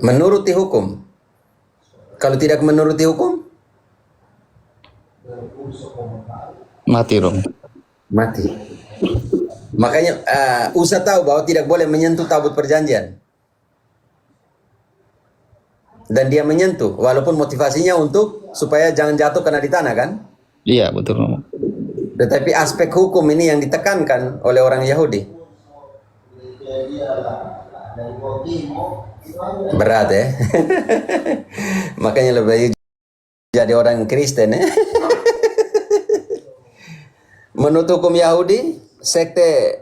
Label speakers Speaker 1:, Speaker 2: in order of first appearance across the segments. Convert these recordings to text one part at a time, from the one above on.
Speaker 1: Menuruti hukum. Kalau tidak menuruti hukum,
Speaker 2: Mati, Romo.
Speaker 1: mati. Makanya Usa tahu bahwa tidak boleh menyentuh tabut perjanjian. Dan dia menyentuh, walaupun motivasinya untuk supaya jangan jatuh kena di tanah kan.
Speaker 2: Iya, betul, Romo.
Speaker 1: Tetapi aspek hukum ini yang ditekankan oleh orang Yahudi. Berat ya. Makanya lebih baik jadi orang Kristen ya. Menurut hukum Yahudi, sekte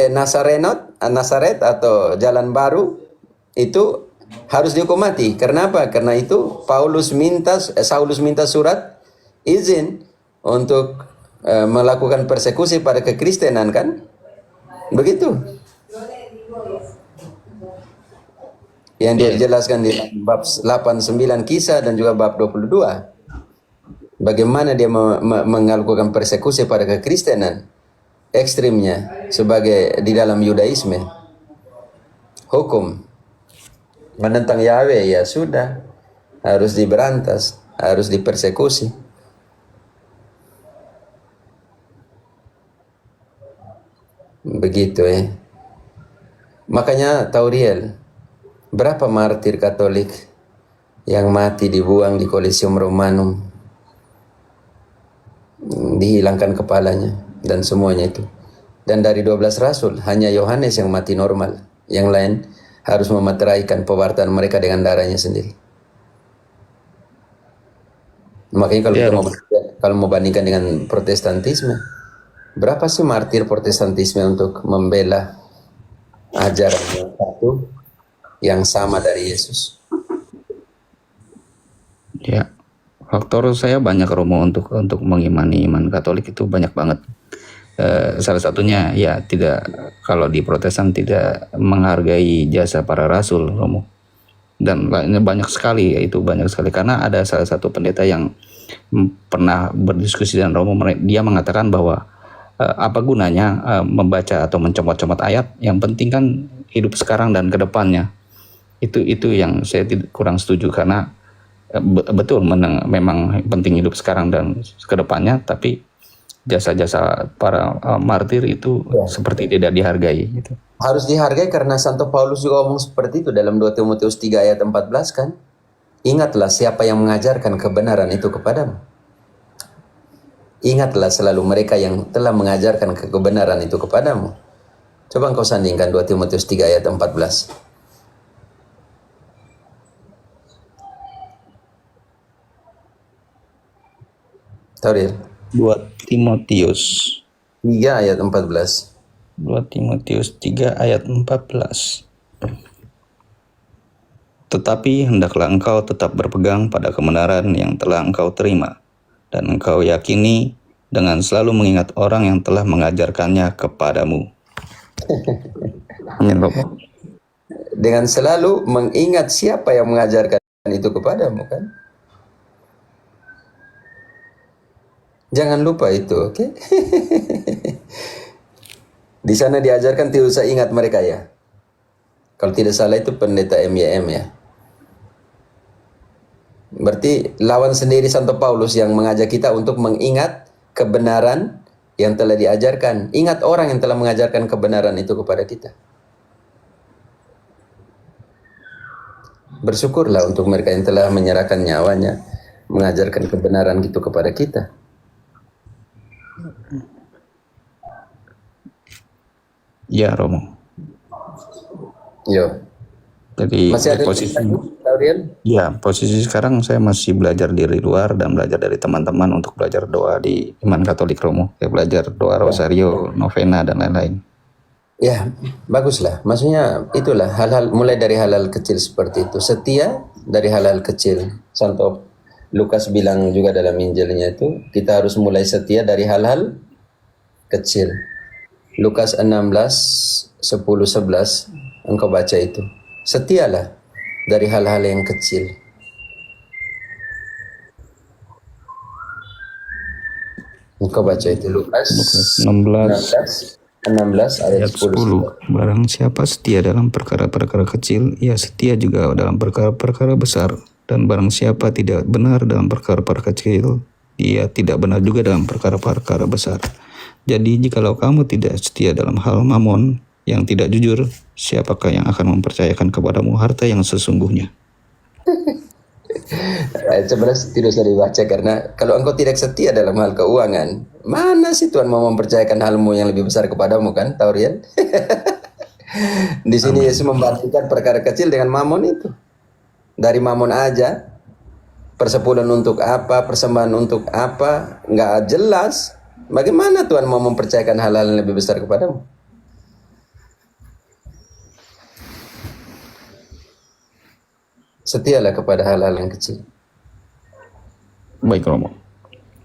Speaker 1: Nazaret atau Jalan Baru itu harus dihukum mati. Karena apa? Karena itu Saulus minta surat izin untuk melakukan persekusi pada kekristenan kan? Begitu. Yang dijelaskan di bab 89 Kisah dan juga bab 22. Bagaimana dia melakukan persekusi pada kekristenan ekstrimnya sebagai di dalam Yudaisme. Hukum menentang Yahweh ya sudah, harus diberantas, harus dipersekusi. Begitu ya. Makanya Tauriel, berapa martir Katolik yang mati dibuang di Colosseum Romanum, dihilangkan kepalanya dan semuanya itu. Dan dari 12 rasul hanya Yohanes yang mati normal, yang lain harus memeteraikan pewartaan mereka dengan darahnya sendiri. Makanya kalau mau bandingkan dengan Protestantisme, berapa sih martir Protestantisme untuk membela ajaran yang satu yang sama dari Yesus?
Speaker 2: Ya, faktor saya banyak, Romo, untuk mengimani iman Katolik itu banyak banget. Salah satunya ya tidak, kalau di Protestan tidak menghargai jasa para rasul, Romo. Dan lainnya banyak sekali, yaitu banyak sekali, karena ada salah satu pendeta yang pernah berdiskusi dengan Romo. Dia mengatakan bahwa apa gunanya membaca atau mencomot-comot ayat, yang penting kan hidup sekarang dan ke depannya. Itu yang saya kurang setuju, karena betul memang penting hidup sekarang dan ke depannya, tapi jasa-jasa para martir itu seperti tidak dihargai gitu.
Speaker 1: Harus dihargai karena Santo Paulus juga ngomong seperti itu dalam 2 Timotius 3 ayat 14 kan. Ingatlah siapa yang mengajarkan kebenaran itu kepadamu. Ingatlah selalu mereka yang telah mengajarkan kebenaran itu kepadamu. Coba engkau sandingkan 2 Timotius 3 ayat 14. Taurir.
Speaker 2: 2 Timotius
Speaker 1: 3 ayat 14.
Speaker 2: 2 Timotius 3 ayat 14. Tetapi hendaklah engkau tetap berpegang pada kebenaran yang telah engkau terima, dan engkau yakini dengan selalu mengingat orang yang telah mengajarkannya kepadamu.
Speaker 1: Dengan selalu mengingat siapa yang mengajarkan itu kepadamu kan. Jangan lupa itu, oke? Di sana diajarkan tidak usah ingat mereka ya. Kalau tidak salah itu pendeta MYM ya. Berarti lawan sendiri Santo Paulus yang mengajak kita untuk mengingat kebenaran yang telah diajarkan. Ingat orang yang telah mengajarkan kebenaran itu kepada kita. Bersyukurlah untuk mereka yang telah menyerahkan nyawanya, mengajarkan kebenaran itu kepada kita.
Speaker 2: Ya, Romo.
Speaker 1: Yo.
Speaker 2: Jadi
Speaker 1: Masih ada
Speaker 2: posisi,
Speaker 1: Tauriel?
Speaker 2: ya, posisi sekarang saya masih belajar dari luar dan belajar dari teman-teman untuk belajar doa di iman Katolik, Romo. Kayak belajar doa rosario, novena dan lain-lain.
Speaker 1: Ya, baguslah. Maksudnya itulah hal-hal, mulai dari hal-hal kecil seperti itu. Setia dari hal-hal kecil. Santo Lukas bilang juga dalam Injilnya itu, kita harus mulai setia dari hal-hal kecil. Lukas 16, 10, 11, engkau baca itu. Setialah dari hal-hal yang kecil. Engkau baca itu Lukas
Speaker 2: 16,
Speaker 1: 16 ayat
Speaker 2: Ayat
Speaker 1: 10.
Speaker 2: 10. Barang siapa setia dalam perkara-perkara kecil, ia setia juga dalam perkara-perkara besar. Dan barang siapa tidak benar dalam perkara-perkara kecil, ia tidak benar juga dalam perkara-perkara besar. Jadi jikalau kamu tidak setia dalam hal mamon yang tidak jujur, siapakah yang akan mempercayakan kepadamu harta yang sesungguhnya?
Speaker 1: Ayat 11 tidak usah dibaca karena kalau engkau tidak setia dalam hal keuangan, mana sih Tuhan mau mempercayakan halmu yang lebih besar kepadamu kan, Taurian? Di sini Yesus membandingkan perkara kecil dengan mamon itu. Dari mamon aja, persepuluhan untuk apa, persembahan untuk apa, nggak jelas. Bagaimana Tuhan mau mempercayakan hal-hal yang lebih besar kepadamu? Setialah kepada hal-hal yang kecil.
Speaker 2: Baik Romo.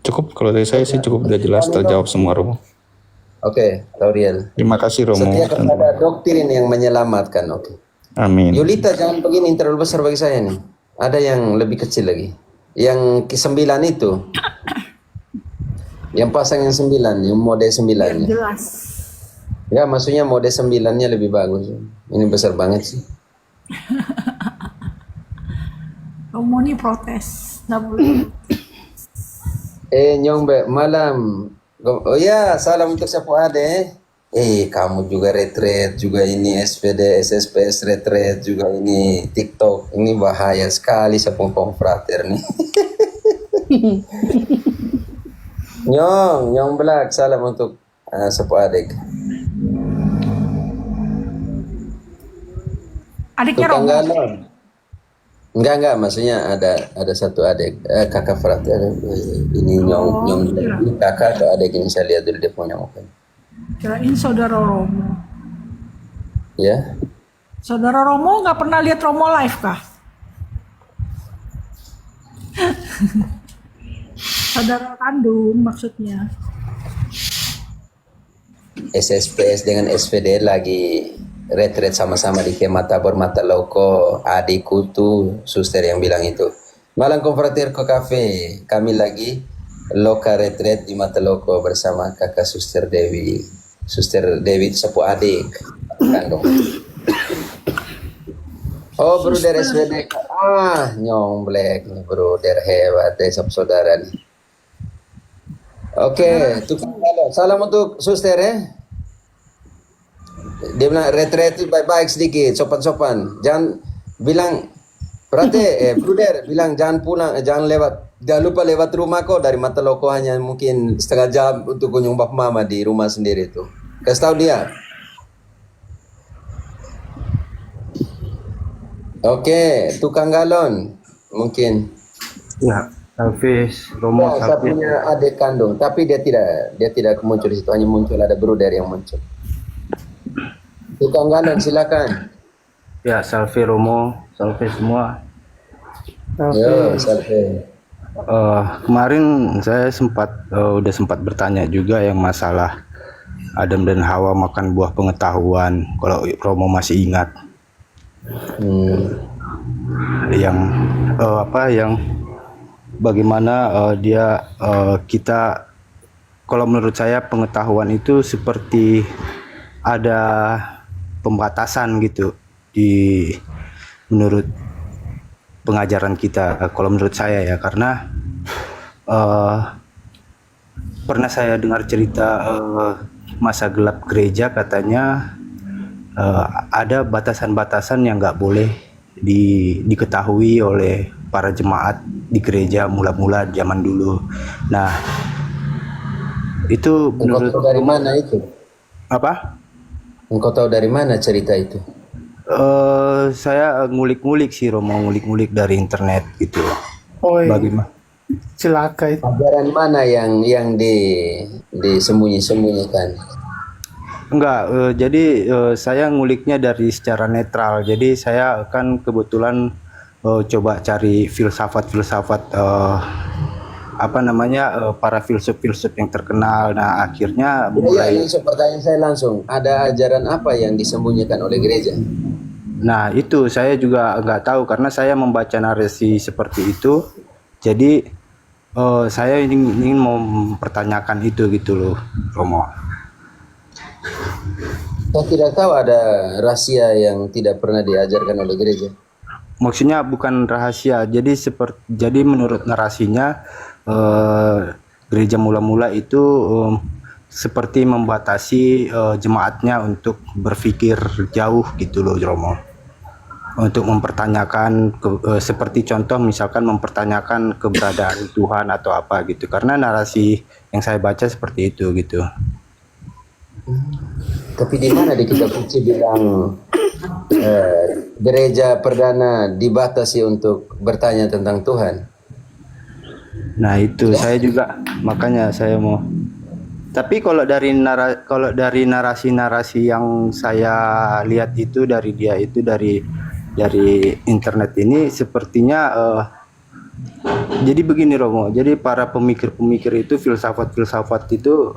Speaker 2: Cukup kalau dari saya sih cukup udah jelas terjawab semua Romo.
Speaker 1: Oke, Tauriel.
Speaker 2: Terima kasih Romo.
Speaker 1: Setia kepada doktrin yang menyelamatkan. Oke.
Speaker 2: Amin.
Speaker 1: Yulita jangan begini terlalu besar bagi saya nih. Ada yang lebih kecil lagi. Yang ke-9 itu. Yang pasang yang 9, yang mode 9-nya.
Speaker 3: Jelas.
Speaker 1: Ya, maksudnya mode 9-nya lebih bagus. Ini besar banget sih.
Speaker 3: Romo nih protes. Nggak boleh.
Speaker 1: Nyong Be, malam. Oh ya, salam untuk Sapu Ade. Kamu juga retret, juga ini SPD, SSPS retret, juga ini TikTok. Ini bahaya sekali Sapu Frater nih. Nyong Black, salam untuk Sapu Adek.
Speaker 3: Adiknya
Speaker 1: Tukang
Speaker 3: Romo.
Speaker 1: galon. Enggak, maksudnya ada satu adik, kakak frater. Ini nyong ini kakak atau adik ini saya lihat dulu dia punya apa.
Speaker 3: Kirain saudara Romo.
Speaker 1: Ya.
Speaker 3: Saudara Romo nggak pernah lihat Romo live kah? Saudara kandung maksudnya.
Speaker 1: SSPS dengan SPD lagi retret sama-sama di Kemah Tabor Mata Loko. Adikku tuh suster yang bilang itu. Malam Konfratir Ko Cafe. Kami lagi loka retret di Mata Loko bersama kakak suster Dewi. Suster Dewi Sapu Adik. Kandung. Oh, bruder SPD. Nyong Black nih, bruder hebat deh saudara nih. Oke, tukang galon. Salam untuk suster ya. Dia bilang retret itu baik-baik sedikit, sopan-sopan. Jangan bilang bruder bilang jangan pulang, jangan lupa lewat rumah kok dari Mata Loko hanya mungkin setengah jam untuk kunjung bap mama di rumah sendiri itu. Kasih tahu dia. Oke, tukang galon mungkin.
Speaker 4: Ya, Salvis, Romo,
Speaker 1: Ya, saya
Speaker 4: Salvis.
Speaker 1: punya adik kandung, tapi dia tidak muncul di situ, hanya muncul ada bruder yang muncul. Tukang galon silakan.
Speaker 4: Ya, Salvi, Romo, Salvi semua.
Speaker 1: Yo, sampai.
Speaker 4: Kemarin saya udah sempat bertanya juga yang masalah Adam dan Hawa makan buah pengetahuan. Kalau Romo masih ingat, yang bagaimana kita, kalau menurut saya pengetahuan itu seperti ada pembatasan gitu menurut pengajaran kita, kalau menurut saya ya, karena pernah saya dengar cerita masa gelap gereja, katanya ada batasan-batasan yang nggak boleh diketahui oleh para jemaat di gereja mula-mula zaman dulu. Nah, itu menurut
Speaker 1: Engkau tahu dari mana itu?
Speaker 4: apa?
Speaker 1: Engkau tahu dari mana cerita itu?
Speaker 4: Saya ngulik-ngulik sih, Romo, ngulik-ngulik dari internet gitu. Bagaimana?
Speaker 5: Celaka itu.
Speaker 1: Ajaran mana yang disembunyi-sembunyikan?
Speaker 4: Enggak, jadi saya nguliknya dari secara netral. Jadi saya kan kebetulan coba cari filsafat-filsafat para filsuf-filsuf yang terkenal. Nah, akhirnya
Speaker 1: Iya, pertanyaan saya langsung. Ada ajaran apa yang disembunyikan oleh gereja?
Speaker 4: Nah, itu saya juga nggak tahu karena saya membaca narasi seperti itu. Jadi saya ingin mau mempertanyakan itu gitu loh, Romo.
Speaker 1: Saya tidak tahu ada rahasia yang tidak pernah diajarkan oleh gereja.
Speaker 4: Maksudnya bukan rahasia. Jadi menurut narasinya gereja mula-mula itu seperti membatasi jemaatnya untuk berpikir jauh gitu loh, Romo. Untuk mempertanyakan seperti contoh misalkan mempertanyakan keberadaan Tuhan atau apa gitu. Karena narasi yang saya baca seperti itu gitu.
Speaker 1: Tapi di mana di kitab suci bilang gereja perdana dibatasi untuk bertanya tentang Tuhan?
Speaker 4: Nah itu saya juga makanya saya mau. Tapi kalau dari narasi-narasi yang saya lihat itu dari dia itu dari internet ini sepertinya jadi begini Romo. Jadi para pemikir-pemikir itu filsafat-filsafat itu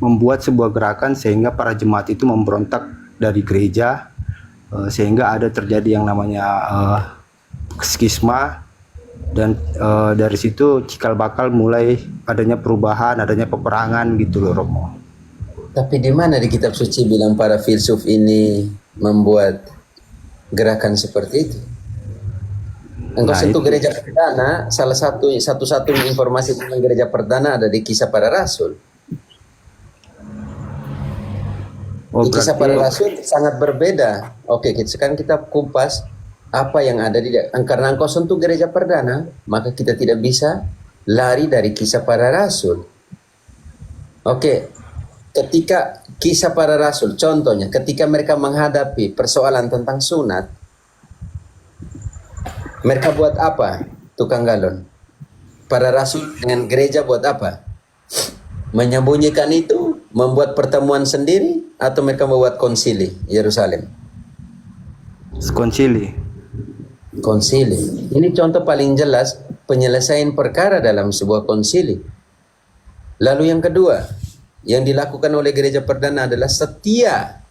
Speaker 4: membuat sebuah gerakan sehingga para jemaat itu memberontak dari gereja sehingga ada terjadi yang namanya skisma. Dan dari situ cikal bakal mulai adanya perubahan, adanya peperangan gitu loh Romo.
Speaker 1: Tapi di mana di kitab suci bilang para filsuf ini membuat gerakan seperti itu? Engkau
Speaker 4: Nah,
Speaker 1: sentuh
Speaker 4: itu.
Speaker 1: gereja perdana, satu-satunya informasi tentang gereja perdana ada di Kisah Para Rasul.
Speaker 4: Oh
Speaker 1: Di Kisah Para
Speaker 4: berarti
Speaker 1: Rasul sangat berbeda. Oke, sekarang kita kupas apa yang ada di karena engkau sentuh gereja perdana, maka kita tidak bisa lari dari Kisah Para Rasul. Oke, ketika Kisah Para Rasul, contohnya ketika mereka menghadapi persoalan tentang sunat, mereka buat apa? Tukang galon. Para rasul dengan gereja buat apa? Menyembunyikan itu, membuat pertemuan sendiri, atau mereka membuat konsili Yerusalem?
Speaker 4: konsili.
Speaker 1: Konsili. Ini contoh paling jelas penyelesaian perkara dalam sebuah konsili. Lalu yang kedua, yang dilakukan oleh gereja perdana adalah setia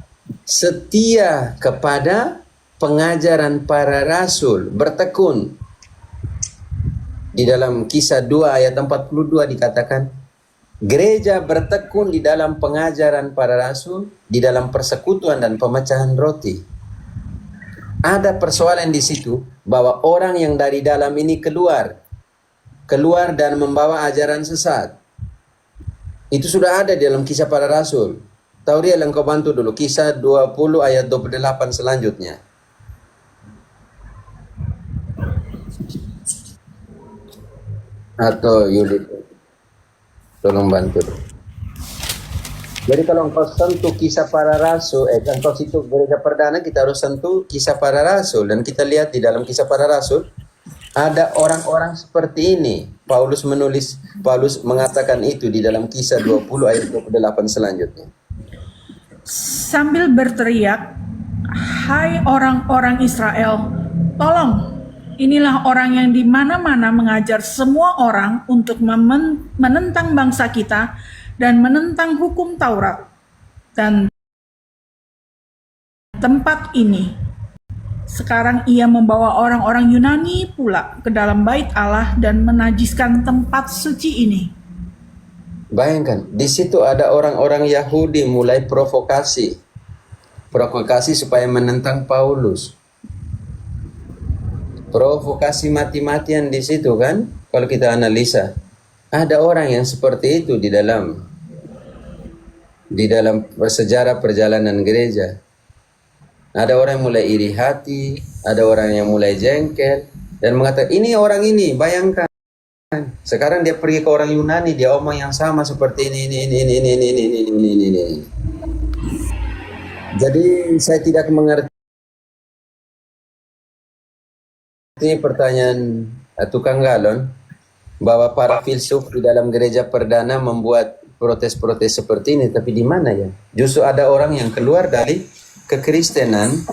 Speaker 1: kepada pengajaran para rasul, bertekun. Di dalam Kisah 2 ayat 42 dikatakan, gereja bertekun di dalam pengajaran para rasul, di dalam persekutuan dan pemecahan roti. Ada persoalan di situ bahwa orang yang dari dalam ini keluar dan membawa ajaran sesat. Itu sudah ada di dalam Kisah Para Rasul. Tauriel, engkau bantu dulu Kisah 20 ayat 28 selanjutnya. Atau Yuli, tolong bantu dulu. Jadi kalau engkau sentuh Kisah Para Rasul, engkau situ gereja perdana, kita harus sentuh Kisah Para Rasul. Dan kita lihat di dalam Kisah Para Rasul, ada orang-orang seperti ini. Paulus mengatakan itu di dalam Kisah 20 ayat 28 selanjutnya.
Speaker 3: Sambil berteriak, "Hai orang-orang Israel, tolong! Inilah orang yang di mana-mana mengajar semua orang untuk menentang bangsa kita dan menentang hukum Taurat. Dan tempat ini, sekarang ia membawa orang-orang Yunani pula ke dalam bait Allah dan menajiskan tempat suci ini."
Speaker 1: Bayangkan, di situ ada orang-orang Yahudi mulai provokasi supaya menentang Paulus. Provokasi mati-matian di situ kan? Kalau kita analisa, ada orang yang seperti itu di dalam sejarah perjalanan gereja. Ada orang yang mulai iri hati, ada orang yang mulai jengkel dan mengatakan ini orang ini, bayangkan. Sekarang dia pergi ke orang Yunani, dia omong yang sama seperti ini. Jadi saya tidak mengerti pertanyaan tukang galon bahwa para filsuf di dalam gereja perdana membuat protes-protes seperti ini, tapi di mana ya? Justru ada orang yang keluar dari kekristenan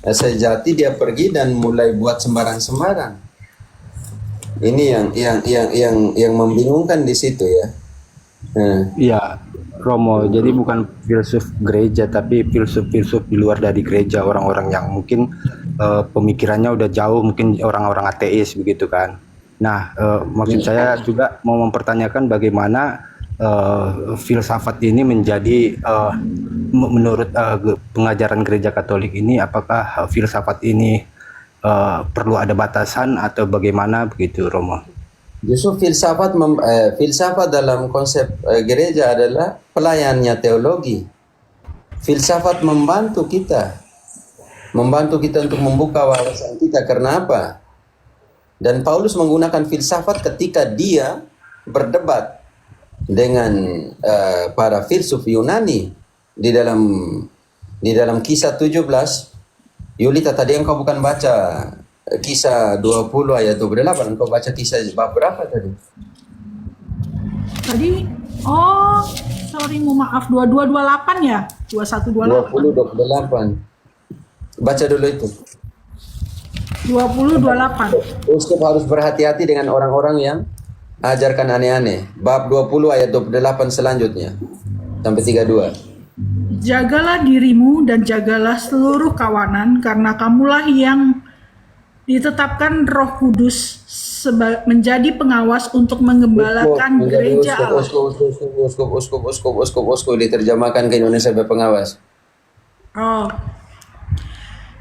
Speaker 1: sejati, dia pergi dan mulai buat sembarang-sembarang. Ini yang membingungkan di situ ya.
Speaker 4: Iya, Romo. Jadi bukan filsuf gereja, tapi filsuf-filsuf di luar dari gereja, orang-orang yang mungkin pemikirannya udah jauh, mungkin orang-orang ateis begitu kan. Nah, maksud saya juga mau mempertanyakan bagaimana filsafat ini menjadi menurut pengajaran gereja Katolik ini, apakah filsafat ini perlu ada batasan atau bagaimana begitu, Romo?
Speaker 1: Justru filsafat dalam konsep gereja adalah pelayannya teologi. Filsafat membantu kita untuk membuka wawasan kita. Karena apa? Dan Paulus menggunakan filsafat ketika dia berdebat dengan para filsuf Yunani di dalam Kisah 17. Yulita, tadi engkau bukan baca Kisah 20 ayat 28, engkau baca Kisah bab berapa tadi?
Speaker 3: Tadi, oh sorry, maaf, 2228 ya? 2128.
Speaker 1: 20, 28. Baca dulu itu.
Speaker 3: 2028.
Speaker 1: Uskup harus berhati-hati dengan orang-orang yang ajarkan aneh-aneh. Bab 20 ayat 28 selanjutnya sampai 32.
Speaker 3: Jagalah dirimu dan jagalah seluruh kawanan, karena kamulah yang ditetapkan Roh Kudus menjadi pengawas untuk menggembalakan gereja Allah.
Speaker 1: Uskup diterjemahkan ke Indonesia sebagai pengawas.
Speaker 3: Oh.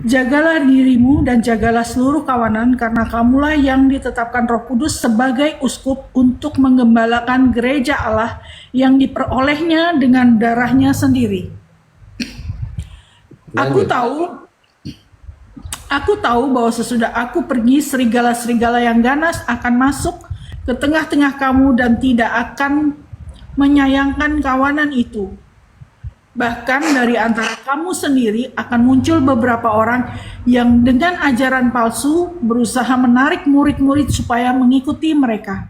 Speaker 3: Jagalah dirimu dan jagalah seluruh kawanan, karena kamulah yang ditetapkan Roh Kudus sebagai uskup untuk menggembalakan gereja Allah yang diperolehnya dengan darahnya sendiri. Aku tahu bahwa sesudah aku pergi, serigala-serigala yang ganas akan masuk ke tengah-tengah kamu dan tidak akan menyayangkan kawanan itu. Bahkan dari antara kamu sendiri akan muncul beberapa orang yang dengan ajaran palsu berusaha menarik murid-murid supaya mengikuti mereka.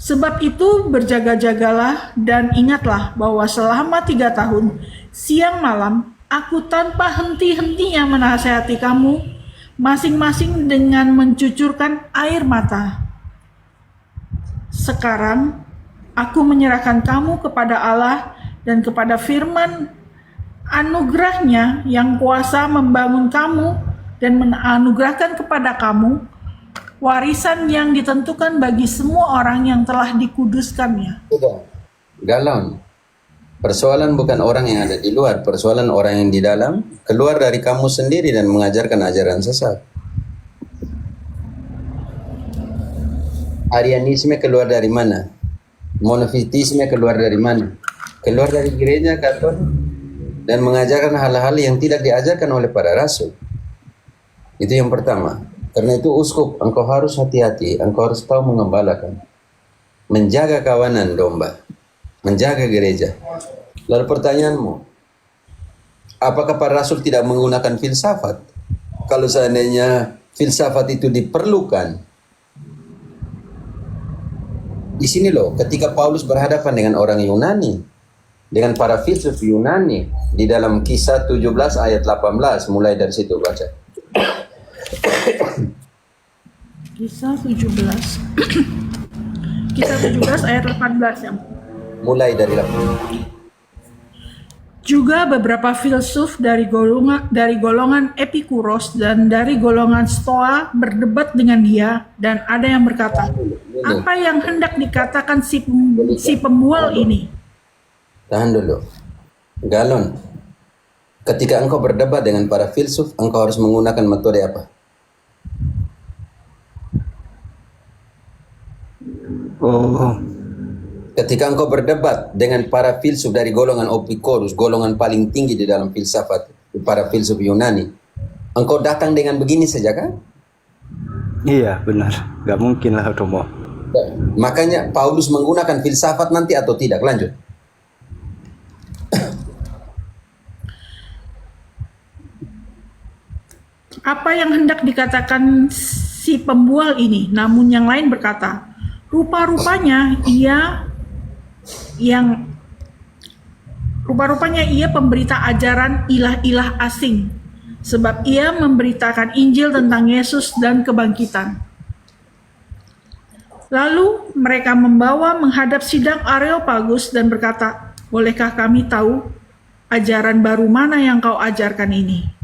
Speaker 3: Sebab itu berjaga-jagalah dan ingatlah bahwa selama 3 tahun, siang malam, aku tanpa henti-hentinya menasihati kamu, masing-masing dengan mencucurkan air mata. Sekarang, aku menyerahkan kamu kepada Allah dan kepada firman anugerahnya yang kuasa membangun kamu dan menganugerahkan kepada kamu warisan yang ditentukan bagi semua orang yang telah dikuduskannya.
Speaker 1: Sudah, galon. Persoalan bukan orang yang ada di luar, persoalan orang yang di dalam, keluar dari kamu sendiri dan mengajarkan ajaran sesat. Arianisme keluar dari mana? Monofitisme keluar dari mana? Keluar dari gereja Katolik dan mengajarkan hal-hal yang tidak diajarkan oleh para rasul. Itu yang pertama. Karena itu uskup, engkau harus hati-hati, engkau harus tahu mengembalakan, menjaga kawanan domba, menjaga gereja. Lalu pertanyaanmu, apakah para rasul tidak menggunakan filsafat? Kalau seandainya filsafat itu diperlukan, di sini loh, ketika Paulus berhadapan dengan orang Yunani, dengan para filsuf Yunani, di dalam Kisah 17 ayat 18, mulai dari situ baca.
Speaker 3: Kisah 17. Kisah 17 ayat 18 ya.
Speaker 1: Mulai dari 18.
Speaker 3: Juga beberapa filsuf dari golongan Epikuros dan dari golongan Stoa berdebat dengan dia, dan ada yang berkata, apa yang hendak dikatakan si pemual ini?
Speaker 1: Tahan dulu. Galon. Ketika engkau berdebat dengan para filsuf, engkau harus menggunakan metode apa?
Speaker 4: Oh,
Speaker 1: Ketika engkau berdebat dengan para filsuf dari golongan Epikuros, golongan paling tinggi di dalam filsafat, para filsuf Yunani, engkau datang dengan begini saja kan?
Speaker 4: iya benar, nggak mungkin lah Romo.
Speaker 1: Makanya Paulus menggunakan filsafat nanti atau tidak? Lanjut.
Speaker 3: Apa yang hendak dikatakan si pembual ini? Namun yang lain berkata, rupa-rupanya ia pemberita ajaran ilah-ilah asing, sebab ia memberitakan Injil tentang Yesus dan kebangkitan. Lalu mereka membawa menghadap sidang Areopagus dan berkata, bolehkah kami tahu ajaran baru mana yang kau ajarkan ini?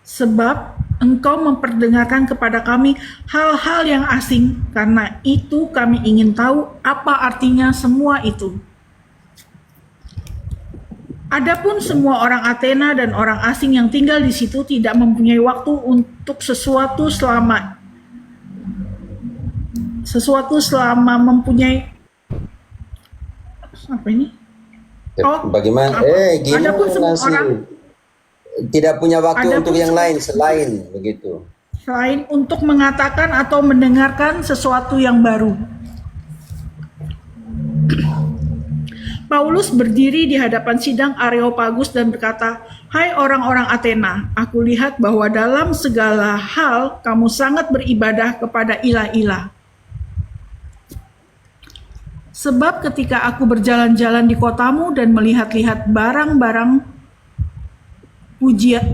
Speaker 3: Sebab engkau memperdengarkan kepada kami hal-hal yang asing, karena itu kami ingin tahu apa artinya semua itu. Adapun semua orang Athena dan orang asing yang tinggal di situ tidak mempunyai waktu untuk sesuatu selama mempunyai apa ini?
Speaker 1: Bagaimana? Gini
Speaker 3: Adapun semua
Speaker 1: nasi
Speaker 3: orang
Speaker 1: tidak punya waktu
Speaker 3: Adapun
Speaker 1: untuk yang
Speaker 3: semua-
Speaker 1: lain selain begitu.
Speaker 3: selain untuk mengatakan atau mendengarkan sesuatu yang baru. Paulus berdiri di hadapan sidang Areopagus dan berkata, "Hai orang-orang Athena, aku lihat bahwa dalam segala hal kamu sangat beribadah kepada ilah-ilah. Sebab ketika aku berjalan-jalan di kotamu dan melihat-lihat barang-barang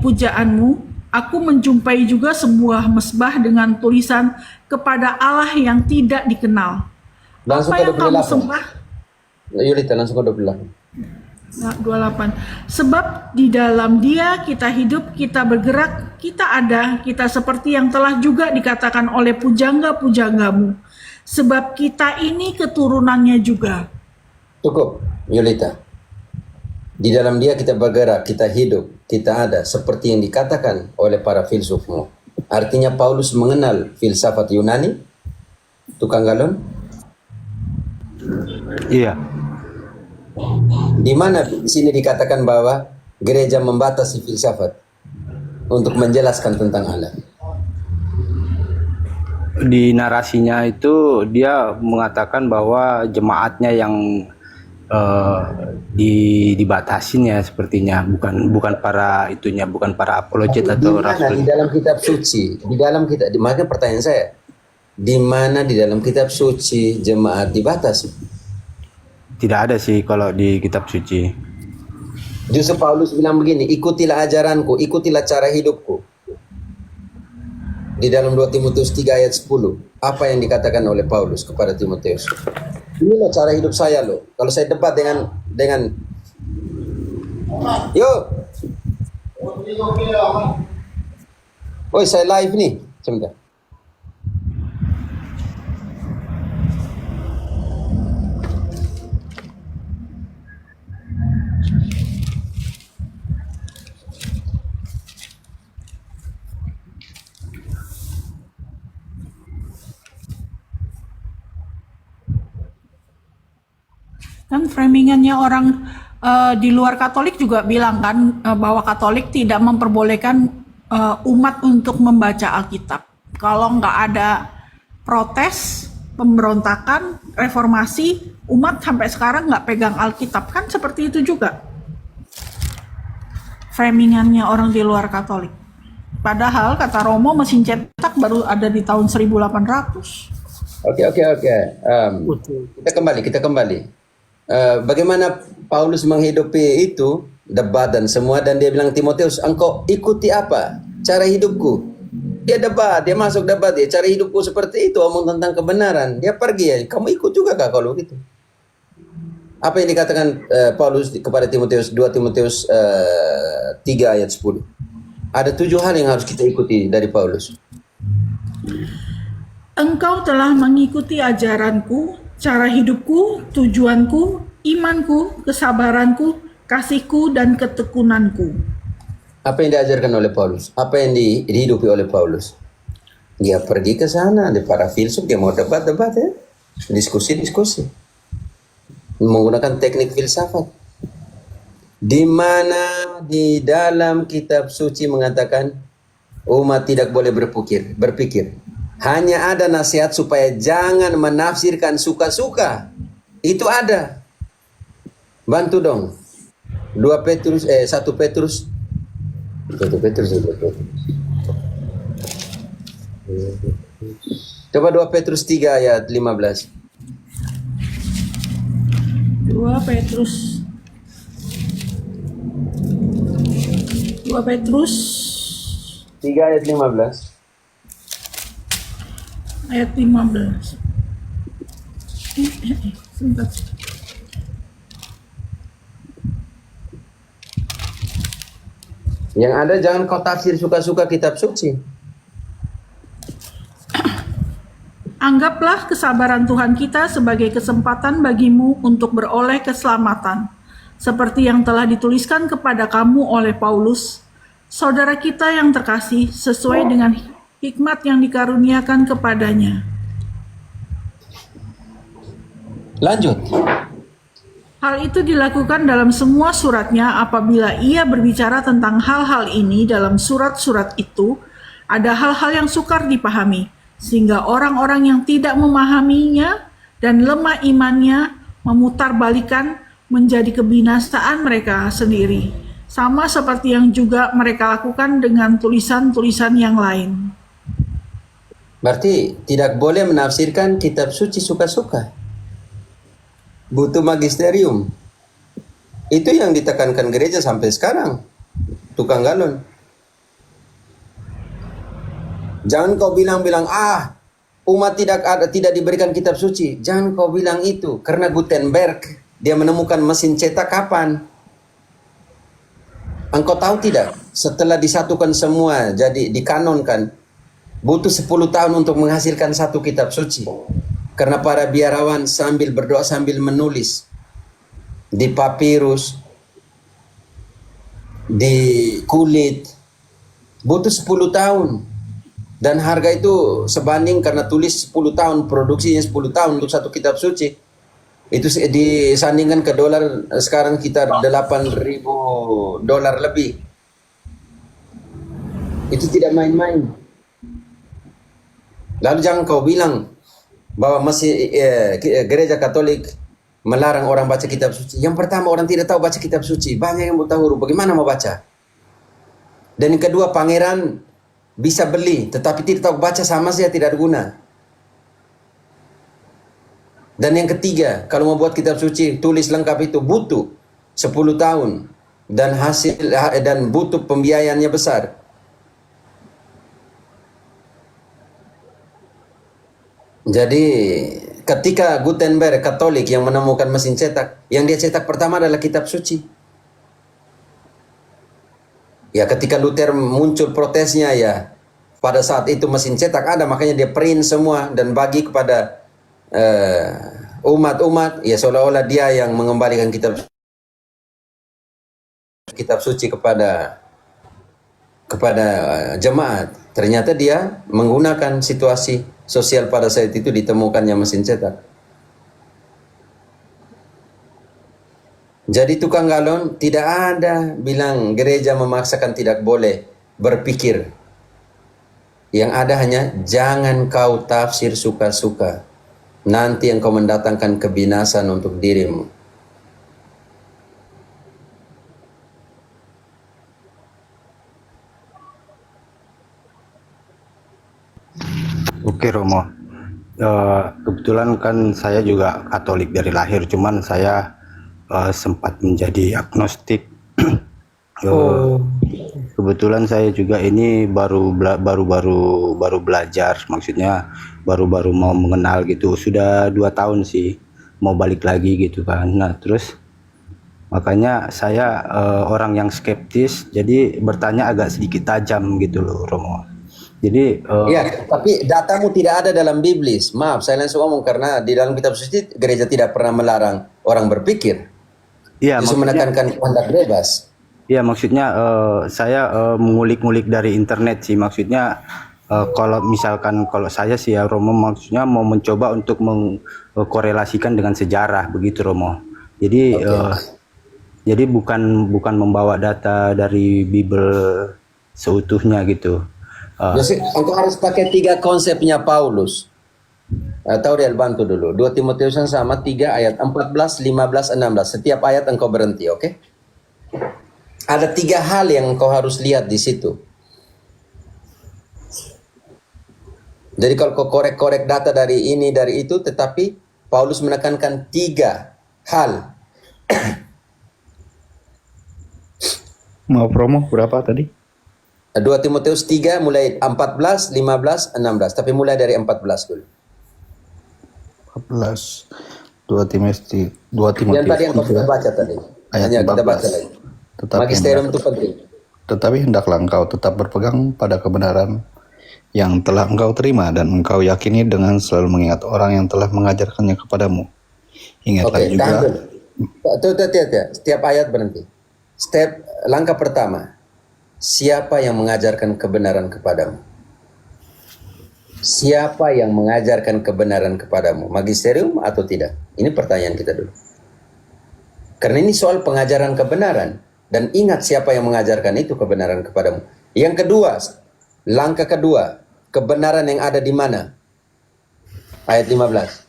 Speaker 3: pujaanmu, aku menjumpai juga sebuah mesbah dengan tulisan kepada Allah yang tidak dikenal.
Speaker 1: Langsung
Speaker 3: Apa
Speaker 1: ke
Speaker 3: yang kamu
Speaker 1: 28.
Speaker 3: sembah?"
Speaker 1: Yulita langsung ke 28.
Speaker 3: 28. Sebab di dalam Dia kita hidup, kita bergerak, kita ada, kita seperti yang telah juga dikatakan oleh pujangga-pujanggamu. Sebab kita ini keturunannya juga.
Speaker 1: Cukup, Yulita. Di dalam Dia kita bergerak, kita hidup, kita ada, seperti yang dikatakan oleh para filsufmu. Artinya Paulus mengenal filsafat Yunani, tukang galon.
Speaker 4: Iya.
Speaker 1: Di mana di sini dikatakan bahwa gereja membatasi filsafat untuk menjelaskan tentang Allah.
Speaker 4: Di narasinya itu dia mengatakan bahwa jemaatnya yang dibatasin ya sepertinya, bukan para itunya, bukan para apologet
Speaker 1: Di
Speaker 4: atau
Speaker 1: mana
Speaker 4: rasul.
Speaker 1: di dalam kitab suci, maka pertanyaan saya, di mana di dalam kitab suci jemaat dibatasi?
Speaker 4: Tidak ada sih kalau di kitab suci.
Speaker 1: Justru Paulus bilang begini, ikutilah ajaranku, ikutilah cara hidupku. Di dalam 2 Timotius 3 ayat 10, apa yang dikatakan oleh Paulus kepada Timotius? Ini loh cara hidup saya loh. Kalau saya debat dengan yuk. Oi, saya live nih. Sebentar.
Speaker 3: Kan framingannya orang di luar Katolik juga bilang kan bahwa Katolik tidak memperbolehkan umat untuk membaca Alkitab. Kalau nggak ada protes, pemberontakan, reformasi, umat sampai sekarang nggak pegang Alkitab. Kan seperti itu juga framingannya orang di luar Katolik. Padahal kata Romo mesin cetak baru ada di tahun 1800.
Speaker 1: Oke. Kita kembali. Bagaimana Paulus menghidupi itu debat dan semua, dan dia bilang Timotius, engkau ikuti apa? Cara hidupku. Dia debat, dia masuk debat, dia cara hidupku seperti itu, omong tentang kebenaran. Dia pergi ya, kamu ikut juga kah kalau gitu? Apa yang dikatakan Paulus kepada Timotius, 2 Timotius 3 ayat 10. Ada 7 hal yang harus kita ikuti dari Paulus.
Speaker 3: Engkau telah mengikuti ajaranku, cara hidupku, tujuanku, imanku, kesabaranku, kasihku, dan ketekunanku.
Speaker 1: Apa yang diajarkan oleh Paulus? Apa yang dihidupi oleh Paulus? Dia pergi ke sana, ada para filsuf, dia mau debat-debat ya. Diskusi-diskusi. Menggunakan teknik filsafat. Di mana di dalam kitab suci mengatakan umat tidak boleh berpikir. Hanya ada nasihat supaya jangan menafsirkan suka-suka. Itu ada. Bantu dong. 1 Petrus. Coba 2 Petrus 3 ayat 15.
Speaker 3: 2 Petrus
Speaker 1: 3 ayat 15.
Speaker 3: ayat 15. Sebentar.
Speaker 1: Yang ada jangan kau tafsir suka-suka kitab suci.
Speaker 3: Anggaplah kesabaran Tuhan kita sebagai kesempatan bagimu untuk beroleh keselamatan, seperti yang telah dituliskan kepada kamu oleh Paulus, saudara kita yang terkasih, sesuai dengan hikmat yang dikaruniakan kepadanya.
Speaker 1: Lanjut.
Speaker 3: Hal itu dilakukan dalam semua suratnya apabila ia berbicara tentang hal-hal ini dalam surat-surat itu, ada hal-hal yang sukar dipahami, sehingga orang-orang yang tidak memahaminya dan lemah imannya memutarbalikan menjadi kebinasaan mereka sendiri, sama seperti yang juga mereka lakukan dengan tulisan-tulisan yang lain.
Speaker 1: Berarti tidak boleh menafsirkan kitab suci suka-suka. Butuh magisterium. Itu yang ditekankan gereja sampai sekarang. Tukang galon. Jangan kau bilang-bilang, umat tidak diberikan kitab suci. Jangan kau bilang itu, karena Gutenberg dia menemukan mesin cetak kapan? Engkau tahu tidak? Setelah disatukan semua, jadi dikanonkan, butuh 10 tahun untuk menghasilkan satu kitab suci. Karena para biarawan sambil berdoa sambil menulis di papirus, di kulit, butuh 10 tahun. Dan harga itu sebanding karena tulis 10 tahun, produksinya 10 tahun untuk satu kitab suci. Itu disandingkan ke dolar sekarang sekitar $8.000 lebih. Itu tidak main-main. Lalu jangan kau bilang bahwa masih gereja Katolik melarang orang baca kitab suci. Yang pertama, orang tidak tahu baca kitab suci. Banyak yang buta huruf. Bagaimana mau baca? Dan yang kedua, pangeran bisa beli, tetapi tidak tahu baca, sama saja tidak guna. Dan yang ketiga, kalau mau buat kitab suci, tulis lengkap itu butuh 10 tahun dan butuh pembiayaannya besar. Jadi ketika Gutenberg Katolik yang menemukan mesin cetak, yang dia cetak pertama adalah kitab suci. Ya, ketika Luther muncul protesnya, ya pada saat itu mesin cetak ada, makanya dia print semua dan bagi kepada umat-umat, ya seolah-olah dia yang mengembalikan kitab suci kepada jemaat. Ternyata dia menggunakan situasi sosial pada saat itu ditemukannya mesin cetak. Jadi tukang galon tidak ada bilang gereja memaksakan tidak boleh berpikir. Yang ada hanya jangan kau tafsir suka-suka. Nanti engkau mendatangkan kebinasan untuk dirimu.
Speaker 4: Oke Romo, kebetulan kan saya juga Katolik dari lahir, cuman saya sempat menjadi agnostik. Kebetulan saya juga ini baru belajar, maksudnya baru mau mengenal gitu. Sudah 2 tahun sih, mau balik lagi gitu kan. Nah terus makanya saya orang yang skeptis, jadi bertanya agak sedikit tajam gitu loh Romo. Jadi
Speaker 1: ya, tapi datamu tidak ada dalam Biblis. Maaf, saya langsung ngomong karena di dalam kitab suci gereja tidak pernah melarang orang berpikir.
Speaker 4: Iya,
Speaker 1: justru menekankan kehendak bebas.
Speaker 4: Iya, maksudnya saya mengulik-ngulik dari internet sih. Maksudnya kalau misalkan kalau saya sih ya Romo, maksudnya mau mencoba untuk mengkorelasikan dengan sejarah begitu Romo. Jadi jadi bukan membawa data dari Bible seutuhnya gitu.
Speaker 1: Jadi engkau harus pakai 3 konsepnya Paulus. Atau dia bantu dulu. 2 Timotius yang sama 3 ayat 14, 15, 16. Setiap ayat engkau berhenti, oke? Ada 3 hal yang engkau harus lihat di situ. Jadi kalau kau korek-korek data dari ini, dari itu, tetapi Paulus menekankan 3 hal.
Speaker 2: Mau promo berapa tadi?
Speaker 1: 2 Timotius 3 mulai 14, 15, 16. Tapi mulai dari 14 dulu.
Speaker 2: 14. 2 Timotius.
Speaker 1: Yang tadi yang kita baca tadi.
Speaker 2: Ayat 14.
Speaker 1: Kita baca lagi. Magisterium itu penting.
Speaker 2: Tetapi hendaklah engkau tetap berpegang pada kebenaran yang telah engkau terima dan engkau yakini dengan selalu mengingat orang yang telah mengajarkannya kepadamu. Ingatlah
Speaker 1: Oke,
Speaker 2: juga.
Speaker 1: tahan dulu. Setiap ayat berhenti. Langkah pertama, siapa yang mengajarkan kebenaran kepadamu? Siapa yang mengajarkan kebenaran kepadamu? Magisterium atau tidak? Ini pertanyaan kita dulu. Karena ini soal pengajaran kebenaran. Dan ingat siapa yang mengajarkan itu kebenaran kepadamu. Yang kedua, langkah kedua, kebenaran yang ada di mana? Ayat 15.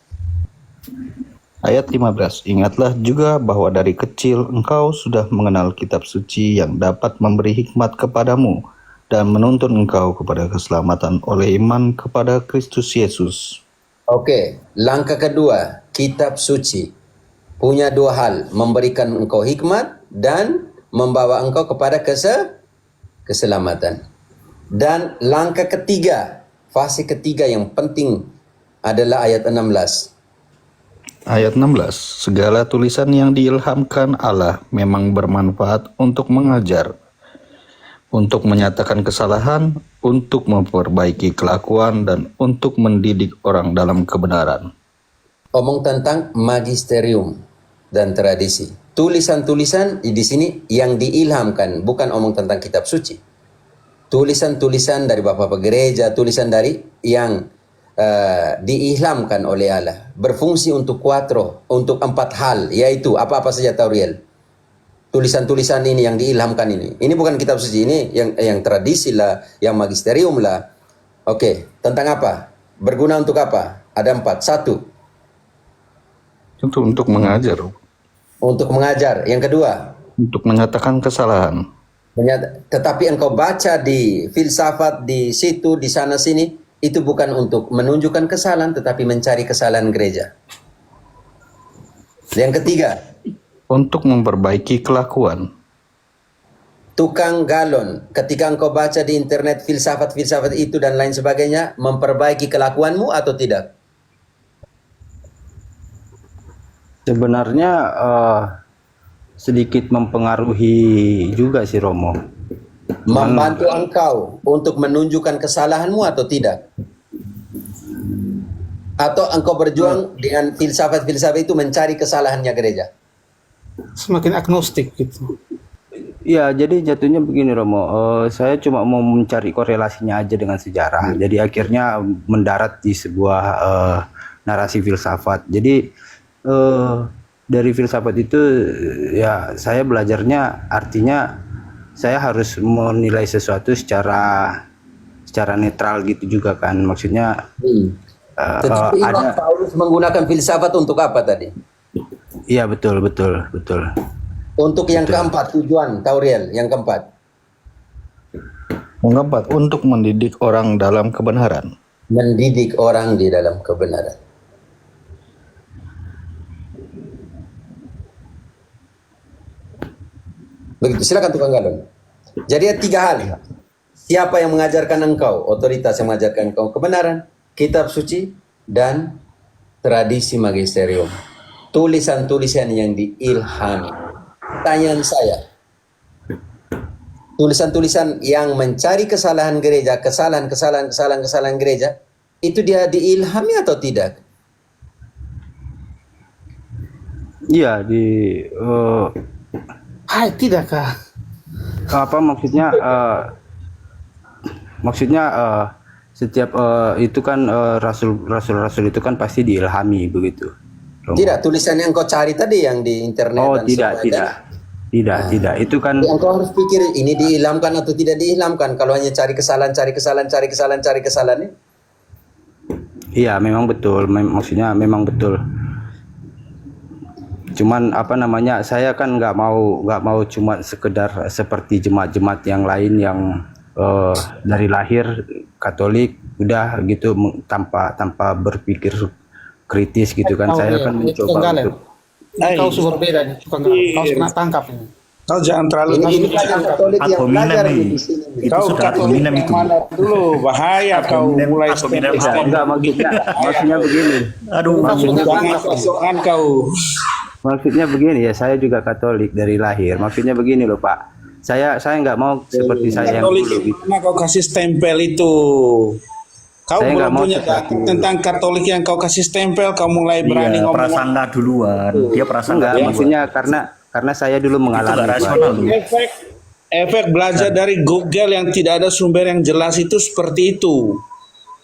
Speaker 2: Ayat 15. Ingatlah juga bahwa dari kecil engkau sudah mengenal kitab suci yang dapat memberi hikmat kepadamu dan menuntun engkau kepada keselamatan oleh iman kepada Kristus Yesus.
Speaker 1: Oke, langkah kedua, kitab suci. Punya dua hal, memberikan engkau hikmat dan membawa engkau kepada keselamatan. Dan langkah ketiga, fase ketiga yang penting adalah ayat 16.
Speaker 2: Ayat 16. Segala tulisan yang diilhamkan Allah memang bermanfaat untuk mengajar, untuk menyatakan kesalahan, untuk memperbaiki kelakuan, dan untuk mendidik orang dalam kebenaran.
Speaker 1: Omong tentang magisterium dan tradisi. Tulisan-tulisan di sini yang diilhamkan, bukan omong tentang kitab suci. Tulisan-tulisan dari Bapak Gereja, tulisan dari yang diilhamkan oleh Allah, berfungsi untuk untuk 4 hal, yaitu apa-apa saja Tauriel. Tulisan-tulisan ini yang diilhamkan ini bukan kitab suci, ini yang tradisi lah, yang magisterium lah. Oke, tentang apa? Berguna untuk apa? Ada 4. 1.
Speaker 2: Itu untuk mengajar.
Speaker 1: Untuk mengajar. Yang kedua,
Speaker 2: Untuk menyatakan kesalahan.
Speaker 1: tetapi engkau baca di filsafat di situ, di sana sini, itu bukan untuk menunjukkan kesalahan, tetapi mencari kesalahan gereja. Yang ketiga,
Speaker 2: Untuk memperbaiki kelakuan.
Speaker 1: tukang galon. Ketika engkau baca di internet filsafat-filsafat itu dan lain sebagainya, memperbaiki kelakuanmu atau tidak?
Speaker 4: Sebenarnya sedikit mempengaruhi juga sih Romo.
Speaker 1: Membantu engkau untuk menunjukkan kesalahanmu atau tidak? Atau engkau berjuang dengan filsafat-filsafat itu mencari kesalahannya gereja?
Speaker 5: Semakin agnostik gitu.
Speaker 4: Ya, jadi jatuhnya begini Romo, saya cuma mau mencari korelasinya aja dengan sejarah. Jadi akhirnya mendarat di sebuah narasi filsafat. Jadi dari filsafat itu ya saya belajarnya artinya saya harus menilai sesuatu secara netral gitu juga kan. Maksudnya
Speaker 1: Tetapi Imam Paulus menggunakan filsafat untuk apa tadi?
Speaker 4: iya betul.
Speaker 1: Untuk yang keempat, tujuan Tauriel, yang keempat.
Speaker 2: Yang keempat, untuk mendidik orang dalam kebenaran.
Speaker 1: Mendidik orang di dalam kebenaran. Begitu, silakan tukang galon. Jadi ada 3 hal. Siapa yang mengajarkan engkau? Otoritas yang mengajarkan engkau kebenaran, kitab suci, dan tradisi magisterium. Tulisan-tulisan yang diilhami. Pertanyaan saya, tulisan-tulisan yang mencari kesalahan gereja, kesalahan gereja, itu dia diilhami atau tidak?
Speaker 4: Iya
Speaker 5: Hai, tidakkah?
Speaker 4: apa maksudnya setiap itu kan rasul-rasul itu kan pasti diilhami begitu. Romo.
Speaker 1: Tidak, tulisan yang kau cari tadi yang di internet.
Speaker 4: Oh
Speaker 1: dan
Speaker 4: tidak
Speaker 1: sebagainya.
Speaker 4: tidak itu kan
Speaker 1: Yang kau harus pikir ini diilhamkan atau tidak diilhamkan. Kalau hanya cari kesalahan ini.
Speaker 4: iya memang betul maksudnya memang betul. Cuman apa namanya saya kan nggak mau cuma sekedar seperti jemaat-jemaat yang lain yang dari lahir Katolik udah gitu tanpa berpikir kritis gitu kan. Saya kan mencoba untuk
Speaker 5: Kau sudah berbeda nih, tukang galon. Kau kena tangkap ini.
Speaker 6: Kau jangan terlalu
Speaker 1: Ini kan Katolik yang belajar di sini.
Speaker 6: kau Katolik yang mana dulu, bahaya kau mulai
Speaker 4: enggak maksudnya begini.
Speaker 6: jangan sosokan kau.
Speaker 4: Maksudnya begini ya, saya juga Katolik dari lahir. Maksudnya begini loh Pak. Saya nggak mau seperti saya yang
Speaker 6: Katolik
Speaker 4: dulu gitu.
Speaker 6: mana kau kasih stempel itu? Kau
Speaker 4: Saya nggak
Speaker 6: belum
Speaker 4: mau
Speaker 6: punya
Speaker 4: seperti
Speaker 6: data tentang Katolik yang kau kasih stempel, kau mulai berani
Speaker 7: Iya,
Speaker 6: ngomong.
Speaker 7: prasangka duluan. Dia prasangka
Speaker 4: enggak,
Speaker 7: duluan.
Speaker 4: maksudnya karena saya dulu
Speaker 7: Itu
Speaker 4: mengalami
Speaker 7: nggak
Speaker 4: Pak.
Speaker 7: rasional loh.
Speaker 6: Efek belajar dari Google yang tidak ada sumber yang jelas itu seperti itu.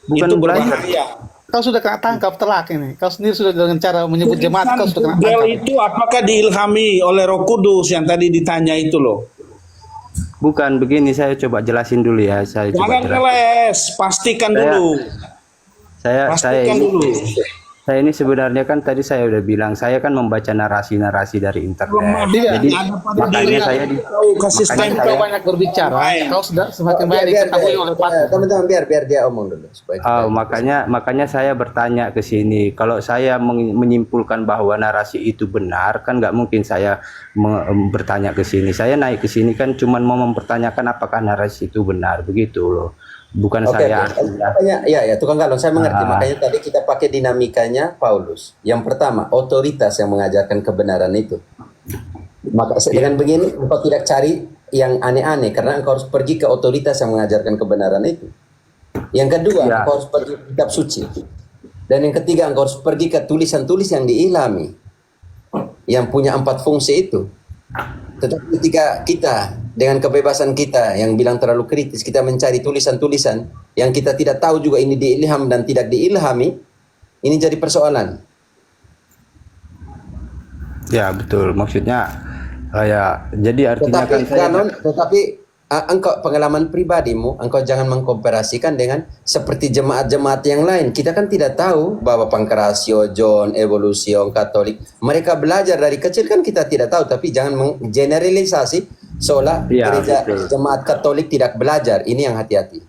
Speaker 4: Bukan
Speaker 6: Itu
Speaker 4: belajar.
Speaker 6: berbahaya.
Speaker 5: Kau sudah kena tangkap telak ini. Kau sendiri sudah dengan cara menyebut jemaat kau sudah kena
Speaker 6: Google
Speaker 5: tangkap.
Speaker 6: itu apakah diilhami oleh Roh Kudus yang tadi ditanya itu loh?
Speaker 4: Bukan begini, saya coba jelasin dulu ya. Saya coba
Speaker 6: Jangan
Speaker 4: jelasin.
Speaker 6: ngeles, pastikan
Speaker 4: Saya-
Speaker 6: dulu.
Speaker 4: Saya
Speaker 6: Pastikan
Speaker 4: ini,
Speaker 6: dulu.
Speaker 4: saya ini sebenarnya kan tadi saya udah bilang, saya kan membaca narasi-narasi dari internet.
Speaker 5: Tidak,
Speaker 4: Jadi
Speaker 6: ada pada
Speaker 4: makanya
Speaker 6: diri
Speaker 4: saya di,
Speaker 6: kau kasih
Speaker 4: makanya
Speaker 6: stempel.
Speaker 5: Kau banyak berbicara, kau sudah semakin banyak diketahui oleh partner.
Speaker 1: Teman-teman biar dia omong dulu supaya kita-
Speaker 4: makanya saya bertanya ke sini. Kalau saya menyimpulkan bahwa narasi itu benar, kan nggak mungkin saya bertanya ke sini. Saya naik ke sini kan cuma mau mempertanyakan apakah narasi itu benar, begitu loh. Bukan
Speaker 1: Oke,
Speaker 4: saya.
Speaker 1: makanya ya tukang galon saya mengerti. Makanya tadi kita pakai dinamikanya Paulus. Yang pertama, otoritas yang mengajarkan kebenaran itu. Maka dengan begini engkau tidak cari yang aneh-aneh karena engkau harus pergi ke otoritas yang mengajarkan kebenaran itu. Yang kedua,
Speaker 4: Ya.
Speaker 1: engkau harus pergi ke kitab suci. Dan yang ketiga, engkau harus pergi ke tulisan-tulis yang diilhami. Yang punya 4 fungsi itu. Tetapi ketika kita dengan kebebasan kita yang bilang terlalu kritis, kita mencari tulisan-tulisan yang kita tidak tahu juga ini diilham dan tidak diilhami, ini jadi persoalan.
Speaker 4: Ya betul, maksudnya ya jadi artinya
Speaker 1: Tetapi
Speaker 4: kan saya
Speaker 1: tetapi engkau pengalaman pribadimu, engkau jangan mengkomparasikan dengan seperti jemaat-jemaat yang lain. Kita kan tidak tahu bahwa Pancrazio, John, Evolution, Katolik, mereka belajar dari kecil kan kita tidak tahu. Tapi jangan menggeneralisasi seolah
Speaker 4: Iya,
Speaker 1: gereja
Speaker 4: betul.
Speaker 1: jemaat Katolik tidak belajar. Ini yang hati-hati.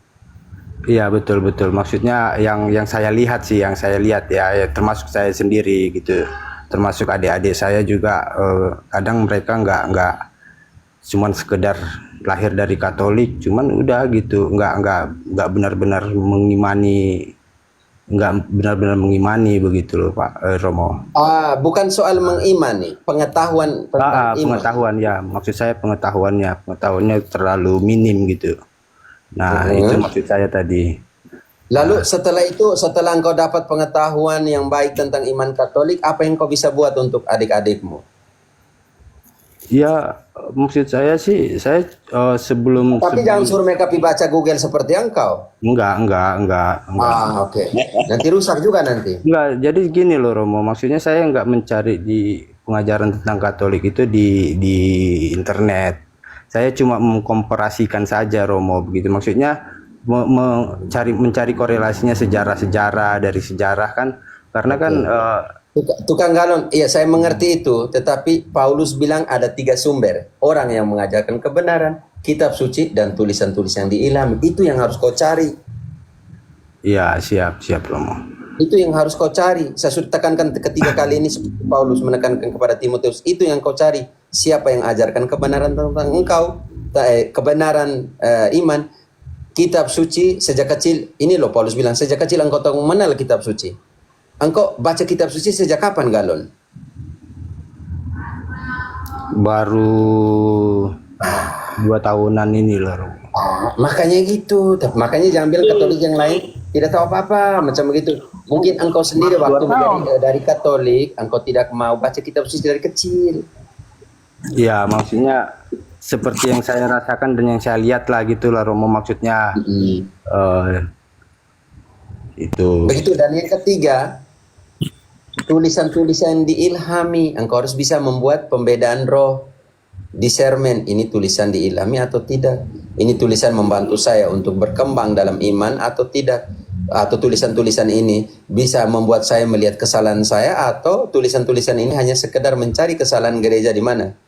Speaker 4: iya betul, maksudnya yang saya lihat sih, yang saya lihat ya termasuk saya sendiri gitu, termasuk adik-adik saya juga kadang mereka nggak cuman sekedar lahir dari Katolik, cuman udah gitu, nggak benar-benar mengimani, begitu loh Pak Romo.
Speaker 1: Bukan soal mengimani, pengetahuan tentang iman.
Speaker 4: Pengetahuan ya, maksud saya pengetahuannya terlalu minim gitu. Nah itu maksud saya tadi.
Speaker 1: Lalu setelah engkau dapat pengetahuan yang baik tentang iman Katolik, apa yang kau bisa buat untuk adik-adikmu?
Speaker 4: Ya maksud saya sih, saya sebelum
Speaker 1: Tapi jangan suruh mereka pi baca Google seperti engkau.
Speaker 4: enggak.
Speaker 1: Oke. Nanti rusak juga nanti.
Speaker 4: Enggak, jadi gini loh Romo, maksudnya saya enggak mencari di pengajaran tentang Katolik itu di internet. Saya cuma mengkomparasikan saja Romo, begitu. Maksudnya mencari korelasinya sejarah dari sejarah kan, karena kan
Speaker 1: Tukang galon, iya saya mengerti itu. Tetapi Paulus bilang ada 3 sumber. Orang yang mengajarkan kebenaran, kitab suci, dan tulisan-tulisan yang diilhami. Itu yang harus kau cari.
Speaker 4: ya siap Romo.
Speaker 1: Itu yang harus kau cari. Saya sudah tekankan ketiga kali ini seperti Paulus menekankan kepada Timotius. Itu yang kau cari. Siapa yang ajarkan kebenaran tentang engkau, kebenaran iman, kitab suci sejak kecil. Ini loh Paulus bilang, sejak kecil engkau tahu mengenal kitab suci. Engkau baca kitab suci sejak kapan galon?
Speaker 4: Baru 2 tahunan ini loh Romo.
Speaker 1: Makanya gitu. Makanya jangan bilang Katolik yang lain tidak tahu apa-apa macam begitu. Mungkin engkau sendiri waktu menjadi dari Katolik, engkau tidak mau baca kitab suci dari kecil.
Speaker 4: Ya maksudnya seperti yang saya rasakan dan yang saya lihat lah gitulah Romo, maksudnya itu.
Speaker 1: Begitu. Dan yang ketiga, tulisan-tulisan diilhami. Engkau harus bisa membuat pembedaan roh, discernment. Ini tulisan diilhami atau tidak? Ini tulisan membantu saya untuk berkembang dalam iman atau tidak? Atau tulisan-tulisan ini bisa membuat saya melihat kesalahan saya, atau tulisan-tulisan ini hanya sekedar mencari kesalahan gereja di mana?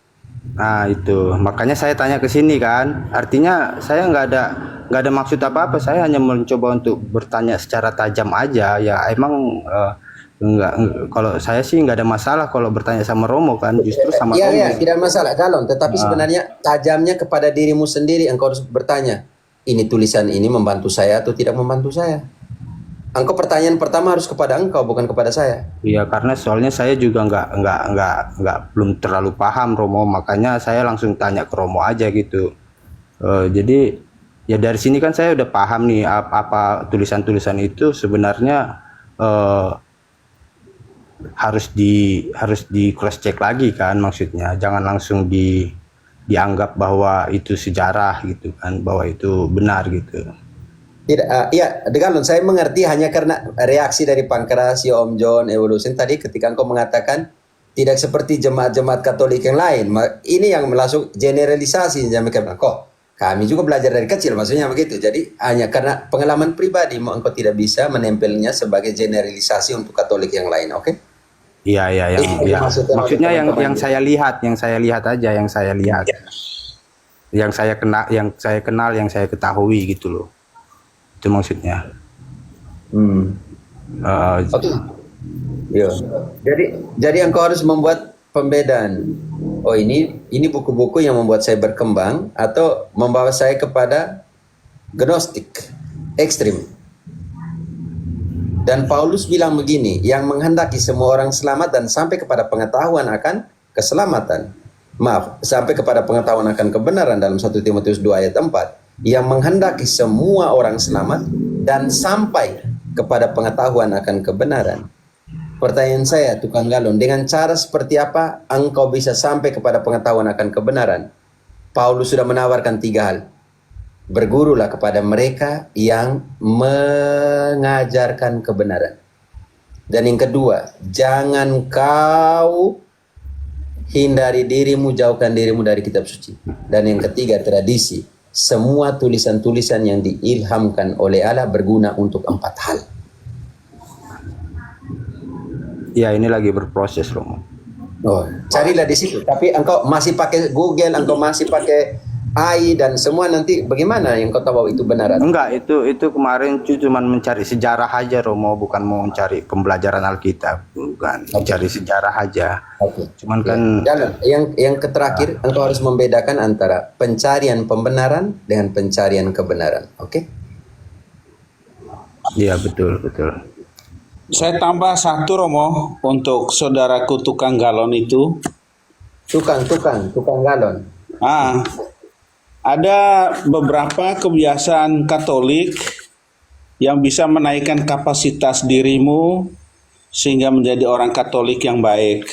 Speaker 4: Nah itu makanya saya tanya ke sini kan, artinya saya nggak ada maksud apa-apa, saya hanya mencoba untuk bertanya secara tajam aja ya. Emang kalau saya sih nggak ada masalah kalau bertanya sama Romo kan, justru sama Romo.
Speaker 1: Iya, tidak masalah galon. Tetapi sebenarnya tajamnya kepada dirimu sendiri. Engkau harus bertanya, ini tulisan ini membantu saya atau tidak membantu saya? Engkau pertanyaan pertama harus kepada engkau, bukan kepada saya.
Speaker 4: Iya, karena soalnya saya juga belum terlalu paham Romo, makanya saya langsung tanya ke Romo aja gitu. Jadi Ya dari sini kan saya udah paham nih apa tulisan-tulisan itu sebenarnya harus di cross check lagi kan, maksudnya jangan langsung dianggap bahwa itu sejarah gitu kan, bahwa itu benar gitu.
Speaker 1: Tidak, ya, dengan saya mengerti hanya karena reaksi dari Pankras, Om John, Evolution tadi ketika engkau mengatakan tidak seperti jemaat-jemaat Katolik yang lain. Ini yang langsung generalisasi, kok kami juga belajar dari kecil, maksudnya begitu. Jadi hanya karena pengalaman pribadi, engkau tidak bisa menempelnya sebagai generalisasi untuk Katolik yang lain, oke?
Speaker 4: Iya, ya. Maksudnya yang saya lihat aja, yang saya lihat, yang saya kenal, yang saya ketahui gitu loh. Itu maksudnya.
Speaker 1: Oke. Yo. Jadi engkau harus membuat pembedaan. Oh, ini buku-buku yang membuat saya berkembang atau membawa saya kepada gnostik ekstrim. Dan Paulus bilang begini, yang menghendaki semua orang selamat dan sampai kepada pengetahuan akan keselamatan. Sampai kepada pengetahuan akan kebenaran dalam 1 Timotius 2 ayat 4. Yang menghendaki semua orang selamat dan sampai kepada pengetahuan akan kebenaran. Pertanyaan saya, tukang galon, dengan cara seperti apa engkau bisa sampai kepada pengetahuan akan kebenaran? Paulus sudah menawarkan 3 hal. Bergurulah kepada mereka yang mengajarkan kebenaran. Dan yang kedua, jangan kau hindari dirimu, jauhkan dirimu dari kitab suci. Dan yang ketiga, tradisi. Semua tulisan-tulisan yang diilhamkan oleh Allah berguna untuk 4 hal.
Speaker 4: Ya, ini lagi berproses, Romo.
Speaker 1: Oh, carilah di situ. Tapi engkau masih pakai Google, engkau masih pakai AI dan semua, nanti bagaimana yang kau tahu itu benar?
Speaker 4: Enggak, itu kemarin cuma mencari sejarah aja, Romo, bukan mau mencari pembelajaran Alkitab, bukan. Mencari sejarah aja. Cuman kan
Speaker 1: yang terakhir, engkau harus membedakan antara pencarian pembenaran dengan pencarian kebenaran. Oke?
Speaker 4: Iya, betul.
Speaker 6: Saya tambah satu, Romo, untuk saudaraku tukang galon itu.
Speaker 1: Tukang galon.
Speaker 6: Ada beberapa kebiasaan Katolik yang bisa menaikkan kapasitas dirimu sehingga menjadi orang Katolik yang baik.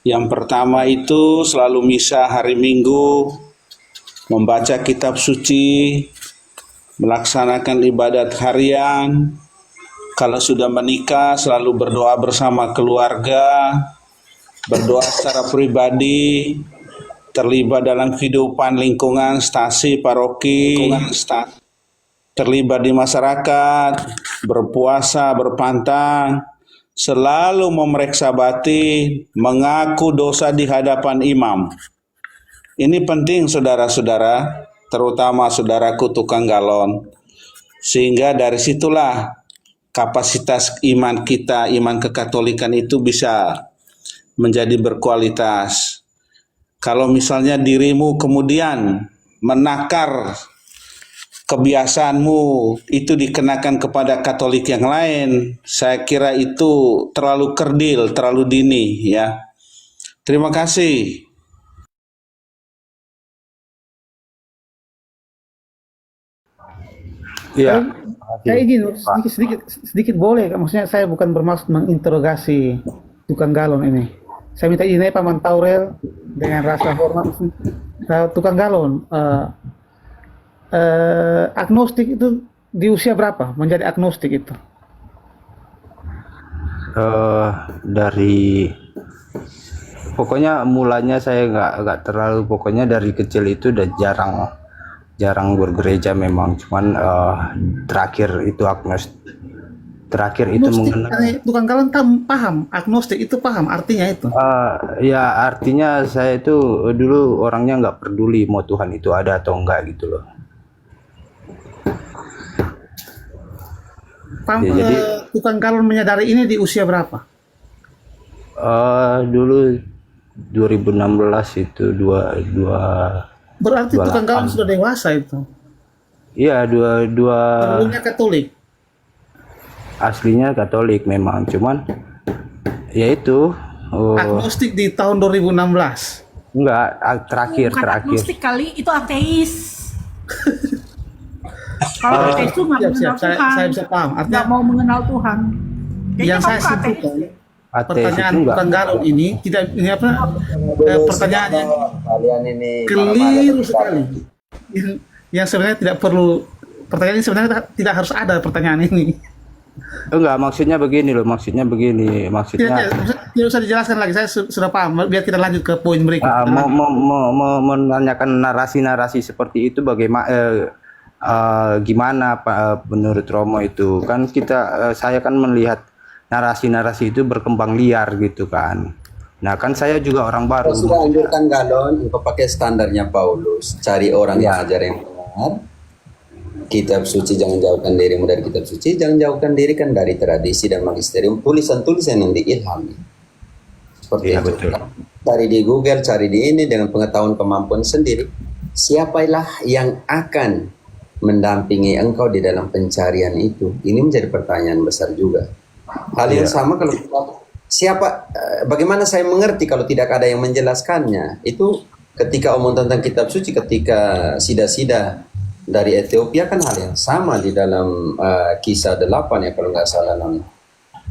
Speaker 6: Yang pertama itu selalu misa hari Minggu, membaca kitab suci, melaksanakan ibadat harian. Kalau sudah menikah selalu berdoa bersama keluarga, berdoa secara pribadi, terlibat dalam kehidupan lingkungan, stasi, paroki, terlibat di masyarakat, berpuasa, berpantang, selalu memeriksa batin, mengaku dosa di hadapan imam. Ini penting, saudara-saudara, terutama saudaraku tukang galon. Sehingga dari situlah kapasitas iman kita, iman kekatolikan itu bisa menjadi berkualitas. Kalau misalnya dirimu kemudian menakar kebiasaanmu itu dikenakan kepada Katolik yang lain, saya kira itu terlalu kerdil, terlalu dini, ya. Terima kasih.
Speaker 4: Iya.
Speaker 5: Saya izin sedikit boleh, maksudnya saya bukan bermaksud menginterogasi tukang galon ini. Saya minta izin Paman Taurel dengan rasa hormat. Tukang galon, agnostik itu di usia berapa menjadi agnostik itu?
Speaker 4: Dari pokoknya mulanya saya nggak terlalu, pokoknya dari kecil itu udah jarang bergereja memang, cuman terakhir itu terakhir itu mengenal.
Speaker 5: Tukang galon paham agnostik itu, paham artinya itu?
Speaker 4: Ya artinya saya itu dulu orangnya nggak peduli mau Tuhan itu ada atau enggak gitu loh.
Speaker 5: Jadi tukang galon menyadari ini di usia berapa?
Speaker 4: Dulu 2016 itu
Speaker 5: berarti tukang galon sudah dewasa itu?
Speaker 4: Iya,
Speaker 5: Dulunya Katolik?
Speaker 4: Aslinya Katolik memang, cuman ya itu
Speaker 5: agnostik di tahun 2016?
Speaker 4: enggak, terakhir
Speaker 3: Bukan agnostik kali, itu ateis. Kalau ateis itu nggak
Speaker 5: Siap,
Speaker 3: mengenal
Speaker 5: siap.
Speaker 3: Tuhan,
Speaker 5: Saya bisa paham.
Speaker 3: nggak
Speaker 5: Artinya
Speaker 3: mau mengenal Tuhan. Kayaknya
Speaker 5: yang saya
Speaker 3: kamu ateis.
Speaker 5: simpulkan,
Speaker 4: Ateis
Speaker 5: pertanyaan
Speaker 4: itu enggak.
Speaker 5: tukang galon ini tidak ini apa? Pertanyaannya
Speaker 1: Kalian ini
Speaker 5: keliru sekali. Yang sebenarnya tidak perlu pertanyaan ini sebenarnya tidak harus ada pertanyaan ini.
Speaker 4: Enggak, maksudnya begini loh, maksudnya begini,
Speaker 5: Tidak,
Speaker 4: maksudnya
Speaker 5: tidak usah dijelaskan lagi. Saya sudah paham. Biar kita lanjut ke poin berikutnya.
Speaker 4: menanyakan narasi-narasi seperti itu bagaimana gimana Pak menurut Romo itu kan saya kan melihat narasi-narasi itu berkembang liar gitu kan. Nah kan saya juga orang baru.
Speaker 1: Kau sudah anjurkan Galon, engkau pakai standarnya Paulus, cari orang yang ajar yang benar. Kitab suci, jangan jauhkan dirimu dari kitab suci, jangan jauhkan diri kan dari tradisi dan magisterium, tulisan-tulisan yang diilhami. Seperti
Speaker 4: Iya,
Speaker 1: itu.
Speaker 4: betul.
Speaker 1: Cari di Google, cari di ini dengan pengetahuan kemampuan sendiri. Siapalah yang akan mendampingi engkau di dalam pencarian itu? Ini menjadi pertanyaan besar juga. Hal yang sama kalau bagaimana saya mengerti kalau tidak ada yang menjelaskannya? Itu ketika omong tentang kitab suci, ketika sida-sida dari Ethiopia kan hal yang sama di dalam kisah 8 ya kalau nggak salah namanya.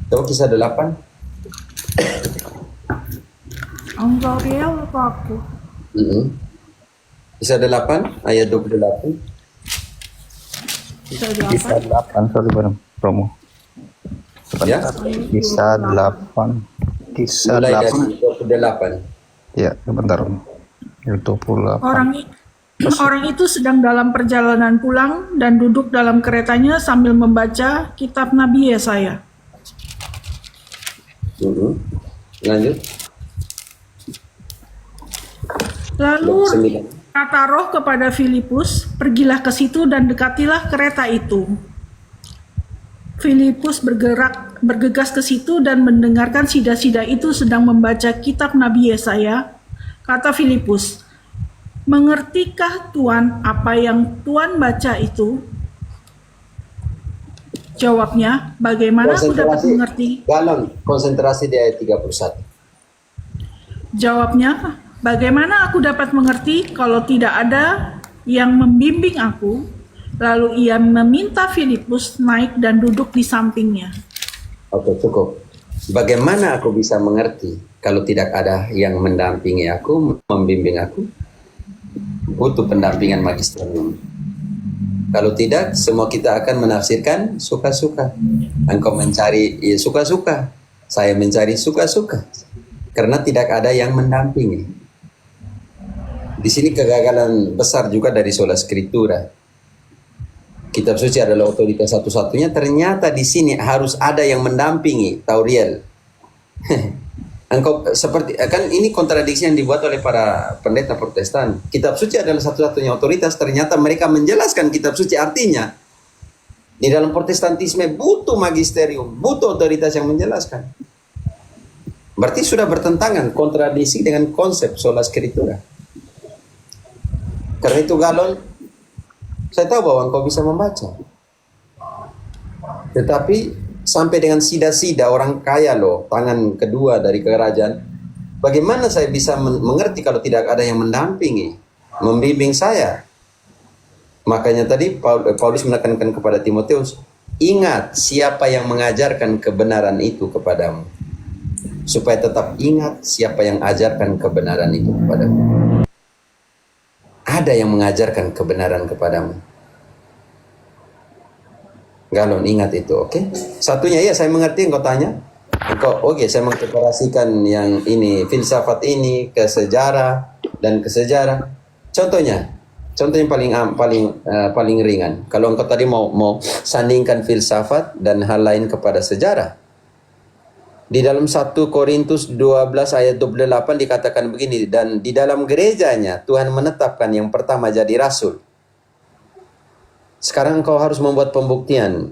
Speaker 1: Tahu kisah 8?
Speaker 3: Enggak real apa aku?
Speaker 1: Kisah 8 ayat 28.
Speaker 2: Kisah 8 sorry bareng Romo.
Speaker 1: Ya,
Speaker 2: Kisah 8. Kisah
Speaker 1: mulai dari
Speaker 2: 8.
Speaker 1: 28.
Speaker 2: Ya, sebentar Romo. 28.
Speaker 3: Orang itu sedang dalam perjalanan pulang dan duduk dalam keretanya sambil membaca kitab Nabi Yesaya.
Speaker 1: Lanjut.
Speaker 3: Lalu
Speaker 1: 9.
Speaker 3: kata Roh kepada Filipus, pergilah ke situ dan dekatilah kereta itu. Filipus bergegas ke situ dan mendengarkan sida-sida itu sedang membaca kitab Nabi Yesaya. Kata Filipus, mengertikah Tuan apa yang Tuan baca itu? Jawabnya, bagaimana aku dapat mengerti?
Speaker 1: Galon, konsentrasi di ayat 31.
Speaker 3: Jawabnya, bagaimana aku dapat mengerti kalau tidak ada yang membimbing aku? Lalu ia meminta Filipus naik dan duduk di sampingnya.
Speaker 1: Oke, cukup. Bagaimana aku bisa mengerti kalau tidak ada yang mendampingi aku, membimbing aku? Butuh pendampingan magisterium. Kalau tidak, semua kita akan menafsirkan suka-suka. Engkau mencari ya, suka-suka, saya mencari suka-suka. Karena tidak ada yang mendampingi. Di sini kegagalan besar juga dari sola scriptura. Kitab suci adalah otoritas satu-satunya. Ternyata di sini harus ada yang mendampingi. Tauriel. Engkau seperti kan ini kontradiksi yang dibuat oleh para pendeta Protestan. Kitab suci adalah satu-satunya otoritas. Ternyata mereka menjelaskan kitab suci, artinya di dalam Protestantisme butuh magisterium, butuh otoritas yang menjelaskan. Berarti sudah bertentangan, kontradiksi dengan konsep sola scriptura. Karena itu Galon, saya tahu bahwa engkau bisa membaca. Tetapi sampai dengan sida-sida orang kaya loh, tangan kedua dari kerajaan. Bagaimana saya bisa mengerti kalau tidak ada yang mendampingi, membimbing saya? Makanya tadi Paulus menekankan kepada Timotius, ingat siapa yang mengajarkan kebenaran itu kepadamu. Supaya tetap ingat siapa yang ajarkan kebenaran itu kepadamu. Ada yang mengajarkan kebenaran kepadamu. Galon, ingat itu, oke? Satunya, ya saya mengerti, engkau tanya. Engkau, oke, saya mengintegrasikan yang ini, filsafat ini ke sejarah dan ke sejarah. Contohnya yang paling ringan. Kalau engkau tadi mau sandingkan filsafat dan hal lain kepada sejarah. Di dalam 1 Korintus 12 ayat 28 dikatakan begini, dan di dalam gerejanya Tuhan menetapkan yang pertama jadi rasul. Sekarang engkau harus membuat pembuktian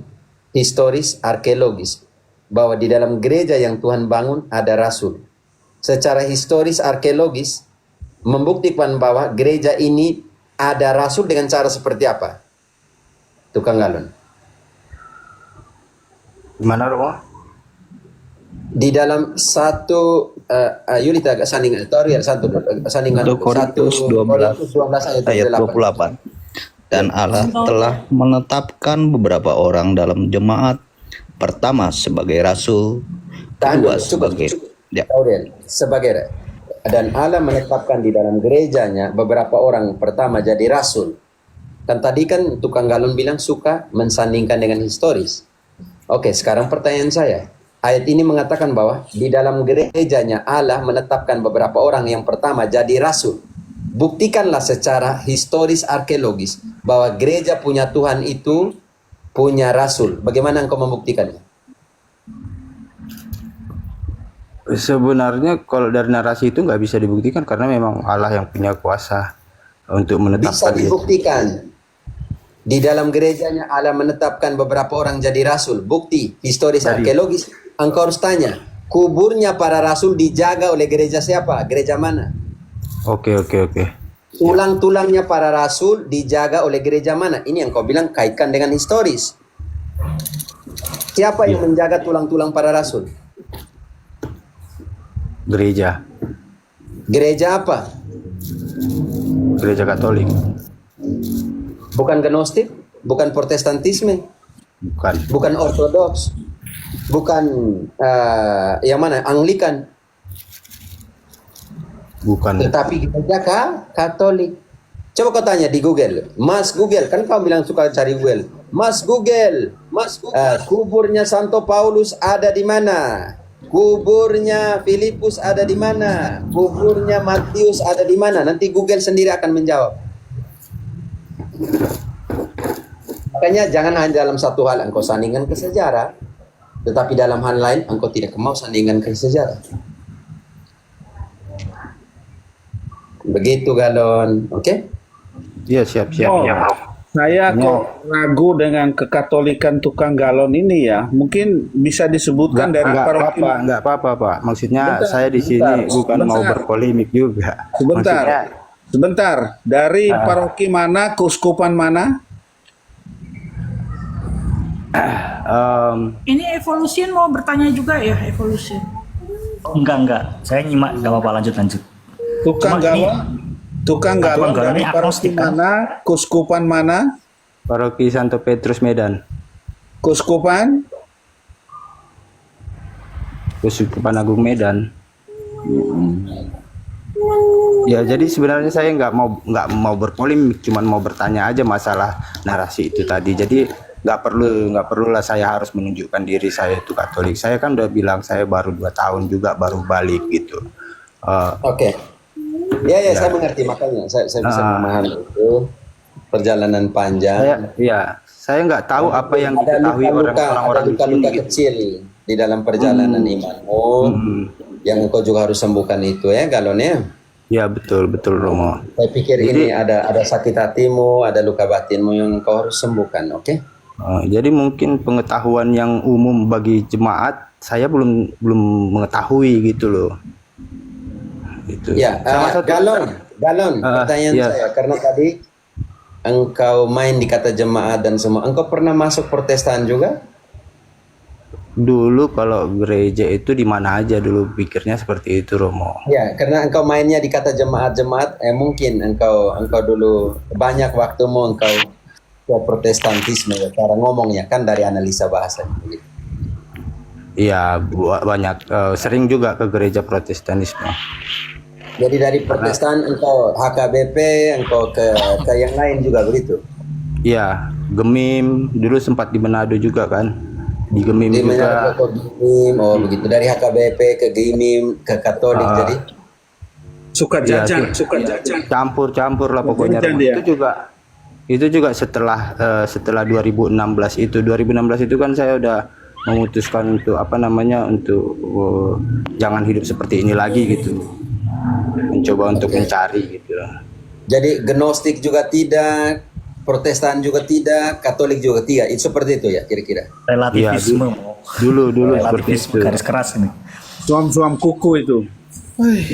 Speaker 1: historis, arkeologis, bahwa di dalam gereja yang Tuhan bangun ada rasul. Secara historis, arkeologis, membuktikan bahwa gereja ini ada rasul dengan cara seperti apa? Tukang Galon.
Speaker 4: Gimana Romo?
Speaker 1: Di dalam satu Yulita agak sandingan tutorial sandingan
Speaker 7: 1 Korintus 12
Speaker 1: ayat
Speaker 7: ayat 28.
Speaker 8: Dan Allah telah menetapkan beberapa orang dalam jemaat, pertama sebagai rasul,
Speaker 1: Tahan
Speaker 8: kedua
Speaker 1: dulu, cukup.
Speaker 8: sebagai ya.
Speaker 1: Aurel, sebagai dan Allah menetapkan di dalam gerejanya beberapa orang pertama jadi rasul. Kan tadi kan tukang galon bilang suka mensandingkan dengan historis. Oke, sekarang pertanyaan saya. Ayat ini mengatakan bahwa di dalam gerejanya Allah menetapkan beberapa orang yang pertama jadi rasul. Buktikanlah secara historis arkeologis bahwa gereja punya Tuhan itu punya rasul. Bagaimana engkau membuktikannya?
Speaker 4: Sebenarnya kalau dari narasi itu nggak bisa dibuktikan karena memang Allah yang punya kuasa untuk
Speaker 1: Bisa
Speaker 4: menetapkan itu.
Speaker 1: dibuktikan. Di dalam gerejanya Allah menetapkan beberapa orang jadi rasul. Bukti historis arkeologis. Engkau harus tanya, kuburnya para rasul dijaga oleh gereja siapa? Gereja mana?
Speaker 4: Oke.
Speaker 1: Tulang-tulangnya para rasul dijaga oleh gereja mana? Ini yang kau bilang kaitkan dengan historis. Siapa yang menjaga tulang-tulang para rasul?
Speaker 4: Gereja
Speaker 1: Gereja apa?
Speaker 4: Katolik.
Speaker 1: Bukan Gnostik? Bukan Protestantisme?
Speaker 4: Bukan.
Speaker 1: Bukan Ortodoks? Bukan yang mana? Anglikan?
Speaker 4: Bukan.
Speaker 1: Tetapi gereja Katolik. Coba kau tanya di Google, Mas Google, kan kau bilang suka cari Google. Mas Google, kuburnya Santo Paulus ada di mana? Kuburnya Filipus ada di mana? Kuburnya Matius ada di mana? Nanti Google sendiri akan menjawab. Makanya jangan hanya dalam satu hal engkau sandingkan ke sejarah, tetapi dalam hal lain engkau tidak mau sandingkan ke sejarah. Begitu Galon, oke?
Speaker 4: Iya siap.
Speaker 6: Saya kok ragu dengan kekatolikan tukang galon ini ya. Mungkin bisa disebutkan dari paroki.
Speaker 4: Nggak apa-apa, Pak. Maksudnya
Speaker 6: Bentar,
Speaker 4: saya di sini bukan mau
Speaker 6: sebentar.
Speaker 4: berpolemik juga.
Speaker 6: Sebentar. Dari paroki mana, keuskupan mana?
Speaker 3: Ini Evolution mau bertanya juga ya, Evolution.
Speaker 7: Enggak. Saya nyimak, enggak apa-apa, lanjut.
Speaker 6: Tukang galon
Speaker 7: galon
Speaker 6: dari
Speaker 7: ini
Speaker 6: paroki
Speaker 7: agnostik, kan?
Speaker 6: mana, keuskupan mana?
Speaker 4: Paroki Santo Petrus Medan.
Speaker 6: Keuskupan?
Speaker 4: Keuskupan Agung Medan. Ya, jadi sebenarnya saya nggak mau berpolemik, cuman mau bertanya aja masalah narasi itu tadi. Jadi nggak perlulah saya harus menunjukkan diri saya itu Katolik. Saya kan udah bilang saya baru 2 tahun juga baru balik gitu.
Speaker 1: Oke. Ya, saya mengerti, makanya saya bisa memahami itu perjalanan panjang.
Speaker 4: Saya nggak tahu apa yang diketahui orang-orang di sini.
Speaker 1: Luka kecil di dalam perjalanan imanmu yang engkau juga harus sembuhkan itu ya, Galon ya.
Speaker 4: Ya betul Romo.
Speaker 1: Saya pikir ini ada sakit hatimu, ada luka batinmu yang engkau harus sembuhkan, oke?
Speaker 4: Jadi mungkin pengetahuan yang umum bagi jemaat saya belum mengetahui gitu loh. Itu.
Speaker 1: Ya, Galon, pertanyaan saya karena tadi engkau main di kata jemaat dan semua, engkau pernah masuk Protestan juga?
Speaker 4: Dulu kalau gereja itu di mana aja dulu pikirnya seperti itu Romo.
Speaker 1: Ya, karena engkau mainnya di kata jemaat, mungkin engkau dulu banyak waktumu engkau ke Protestantisme ya, cara ngomongnya kan dari analisa bahasa gitu.
Speaker 4: Iya, banyak sering juga ke gereja Protestanisme.
Speaker 1: Jadi dari Protestan engkau HKBP, engkau ke yang lain juga begitu?
Speaker 4: Iya, Gemim, dulu sempat di Manado juga kan. Di Gemim juga.
Speaker 1: Gemim, begitu. Dari HKBP ke Gemim, ke Katolik jadi?
Speaker 6: Suka jajan.
Speaker 4: Campur lah pokoknya. Itu juga setelah 2016 itu. 2016 itu kan saya udah memutuskan untuk jangan hidup seperti ini lagi gitu. Mencoba untuk mencari gitu.
Speaker 1: Jadi Gnostik juga tidak, Protestan juga tidak, Katolik juga tidak. Itu seperti itu ya kira-kira.
Speaker 7: Relativisme.
Speaker 4: Dulu
Speaker 7: Relativisme garis keras ini.
Speaker 6: Suam-suam kuku itu.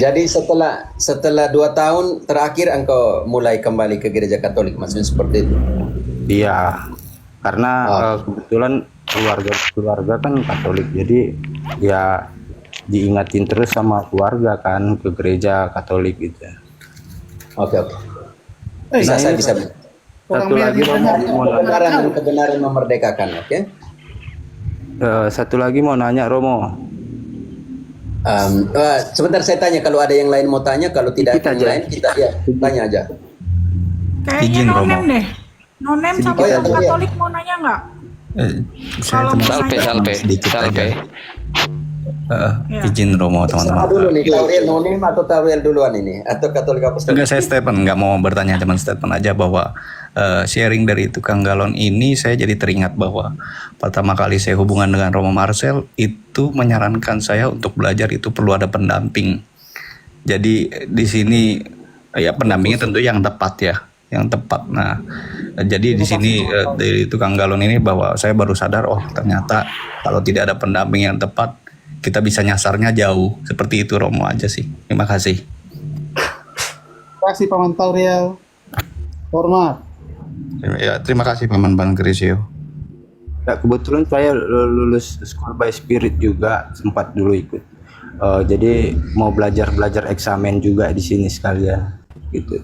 Speaker 1: Jadi setelah 2 tahun terakhir engkau mulai kembali ke gereja Katolik, maksudnya seperti itu?
Speaker 4: Iya, karena kebetulan keluarga kan Katolik, jadi ya diingatin terus sama keluarga kan ke gereja Katolik gitu.
Speaker 1: Oke. Saya bisa.
Speaker 5: orang
Speaker 4: Satu lagi
Speaker 5: mendengar
Speaker 4: mau nanya.
Speaker 1: Kebenaran dan kebenaran memerdekakan, oke?
Speaker 4: Satu lagi mau nanya Romo.
Speaker 1: Sebentar saya tanya, kalau ada yang lain mau tanya, kalau tidak
Speaker 4: Sedikit
Speaker 1: ada yang
Speaker 4: aja.
Speaker 1: lain kita ya tanya aja.
Speaker 3: Kayaknya
Speaker 2: Izin,
Speaker 3: nonem
Speaker 2: Romo.
Speaker 3: deh. Nonem sama
Speaker 1: Oh, ya,
Speaker 3: yang
Speaker 1: iya.
Speaker 3: Katolik mau nanya nggak?
Speaker 2: Saya
Speaker 3: Kalau
Speaker 2: teman
Speaker 3: mau
Speaker 2: sedikit aja.
Speaker 3: Ya.
Speaker 2: Izin Romo
Speaker 1: Sama
Speaker 2: teman-teman.
Speaker 1: dulu nih, Tauriel nonim atau Tauriel duluan ini? Atau Katolik Apostolik?
Speaker 2: Enggak, saya statement, nggak mau bertanya, cuman statement aja bahwa sharing dari tukang galon ini saya jadi teringat bahwa pertama kali saya hubungan dengan Romo Marcel itu menyarankan saya untuk belajar itu perlu ada pendamping. Jadi di sini ya pendampingnya tentu yang tepat ya, yang tepat. Nah, jadi di sini dari tukang galon ini bahwa saya baru sadar, oh ternyata kalau tidak ada pendamping yang tepat kita bisa nyasarnya jauh. Seperti itu Romo aja sih. Terima kasih.
Speaker 5: Terima kasih Paman Tauriel. Hormat.
Speaker 2: Ya, terima kasih Paman Bang Krisio.
Speaker 4: Ya, kebetulan saya lulus School by Spirit juga, sempat dulu ikut. Jadi mau belajar eksamen juga di sini sekalian gitu.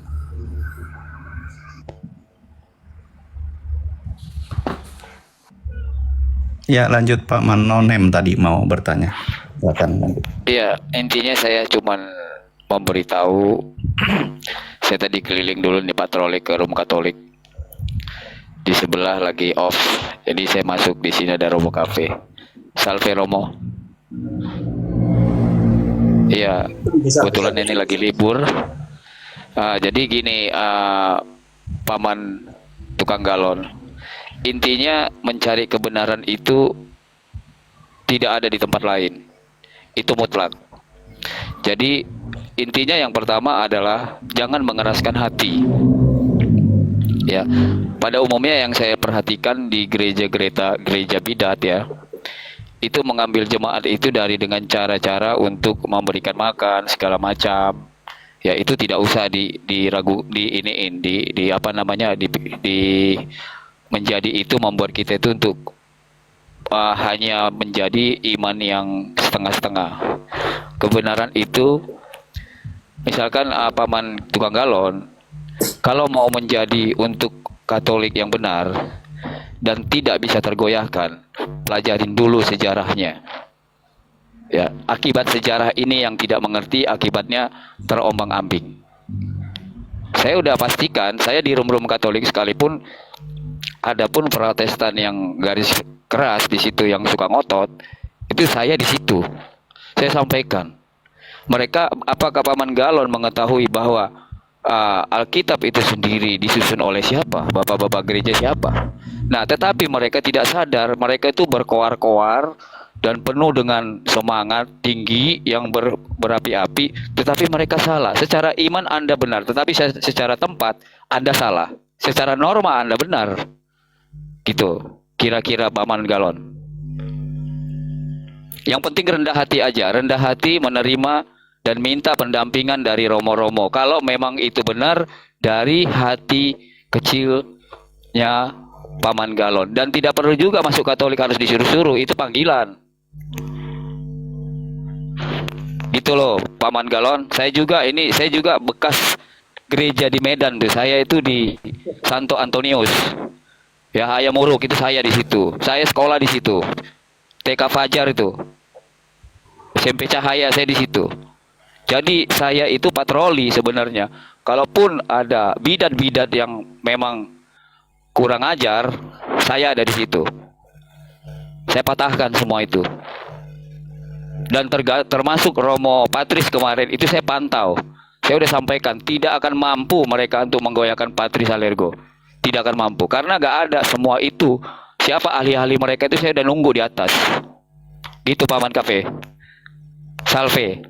Speaker 2: Ya, lanjut Pak Manonem tadi mau bertanya. Silakan lanjut.
Speaker 9: Iya, intinya saya cuman memberitahu. Saya tadi keliling dulu nih patroli ke Romo Katolik. Di sebelah lagi off. Jadi saya masuk di sini ada Romo Cafe. Salve Romo. Iya, kebetulan ini lagi libur. Jadi gini, Paman tukang galon. Intinya mencari kebenaran itu tidak ada di tempat lain. Itu mutlak. Jadi intinya yang pertama adalah jangan mengeraskan hati. Ya, pada umumnya yang saya perhatikan di gereja bidat ya, itu mengambil jemaat itu dari dengan cara-cara untuk memberikan makan segala macam. Ya itu tidak usah menjadi itu membuat kita itu untuk hanya menjadi iman yang setengah-setengah. Kebenaran itu, misalkan Paman tukang galon, kalau mau menjadi untuk Katolik yang benar dan tidak bisa tergoyahkan, pelajarin dulu sejarahnya. Ya, akibat sejarah ini yang tidak mengerti, akibatnya terombang-ambing. Saya udah pastikan, saya di rum-rum Katolik sekalipun, adapun Protestan yang garis keras di situ yang suka ngotot, itu saya di situ. Saya sampaikan. Mereka, apakah Paman Galon mengetahui bahwa Alkitab itu sendiri disusun oleh siapa? Bapak-bapak gereja siapa? Nah, tetapi mereka tidak sadar, mereka itu berkoar-koar dan penuh dengan semangat tinggi yang berapi-api, tetapi mereka salah. Secara iman Anda benar, tetapi secara tempat Anda salah. Secara norma Anda benar. Gitu, kira-kira Paman Galon. Yang penting rendah hati aja, rendah hati menerima dan minta pendampingan dari romo-romo. Kalau memang itu benar dari hati kecilnya Paman Galon. Dan tidak perlu juga masuk Katolik harus disuruh-suruh, itu panggilan. Gitu loh, Paman Galon. Saya juga bekas gereja di Medan tuh. Saya itu di Santo Antonius. Ya, Hayam Muruk itu saya di situ. Saya sekolah di situ. TK Fajar itu. SMP Cahaya saya di situ. Jadi saya itu patroli sebenarnya. Kalaupun ada bidat-bidat yang memang kurang ajar, saya ada di situ. Saya patahkan semua itu. Dan termasuk Romo Patris kemarin itu saya pantau. Saya udah sampaikan tidak akan mampu mereka untuk menggoyahkan Patris Alergo. Tidak akan mampu karena gak ada semua itu. Siapa ahli-ahli mereka itu saya udah nunggu di atas. Gitu Paman Cafe. Salve.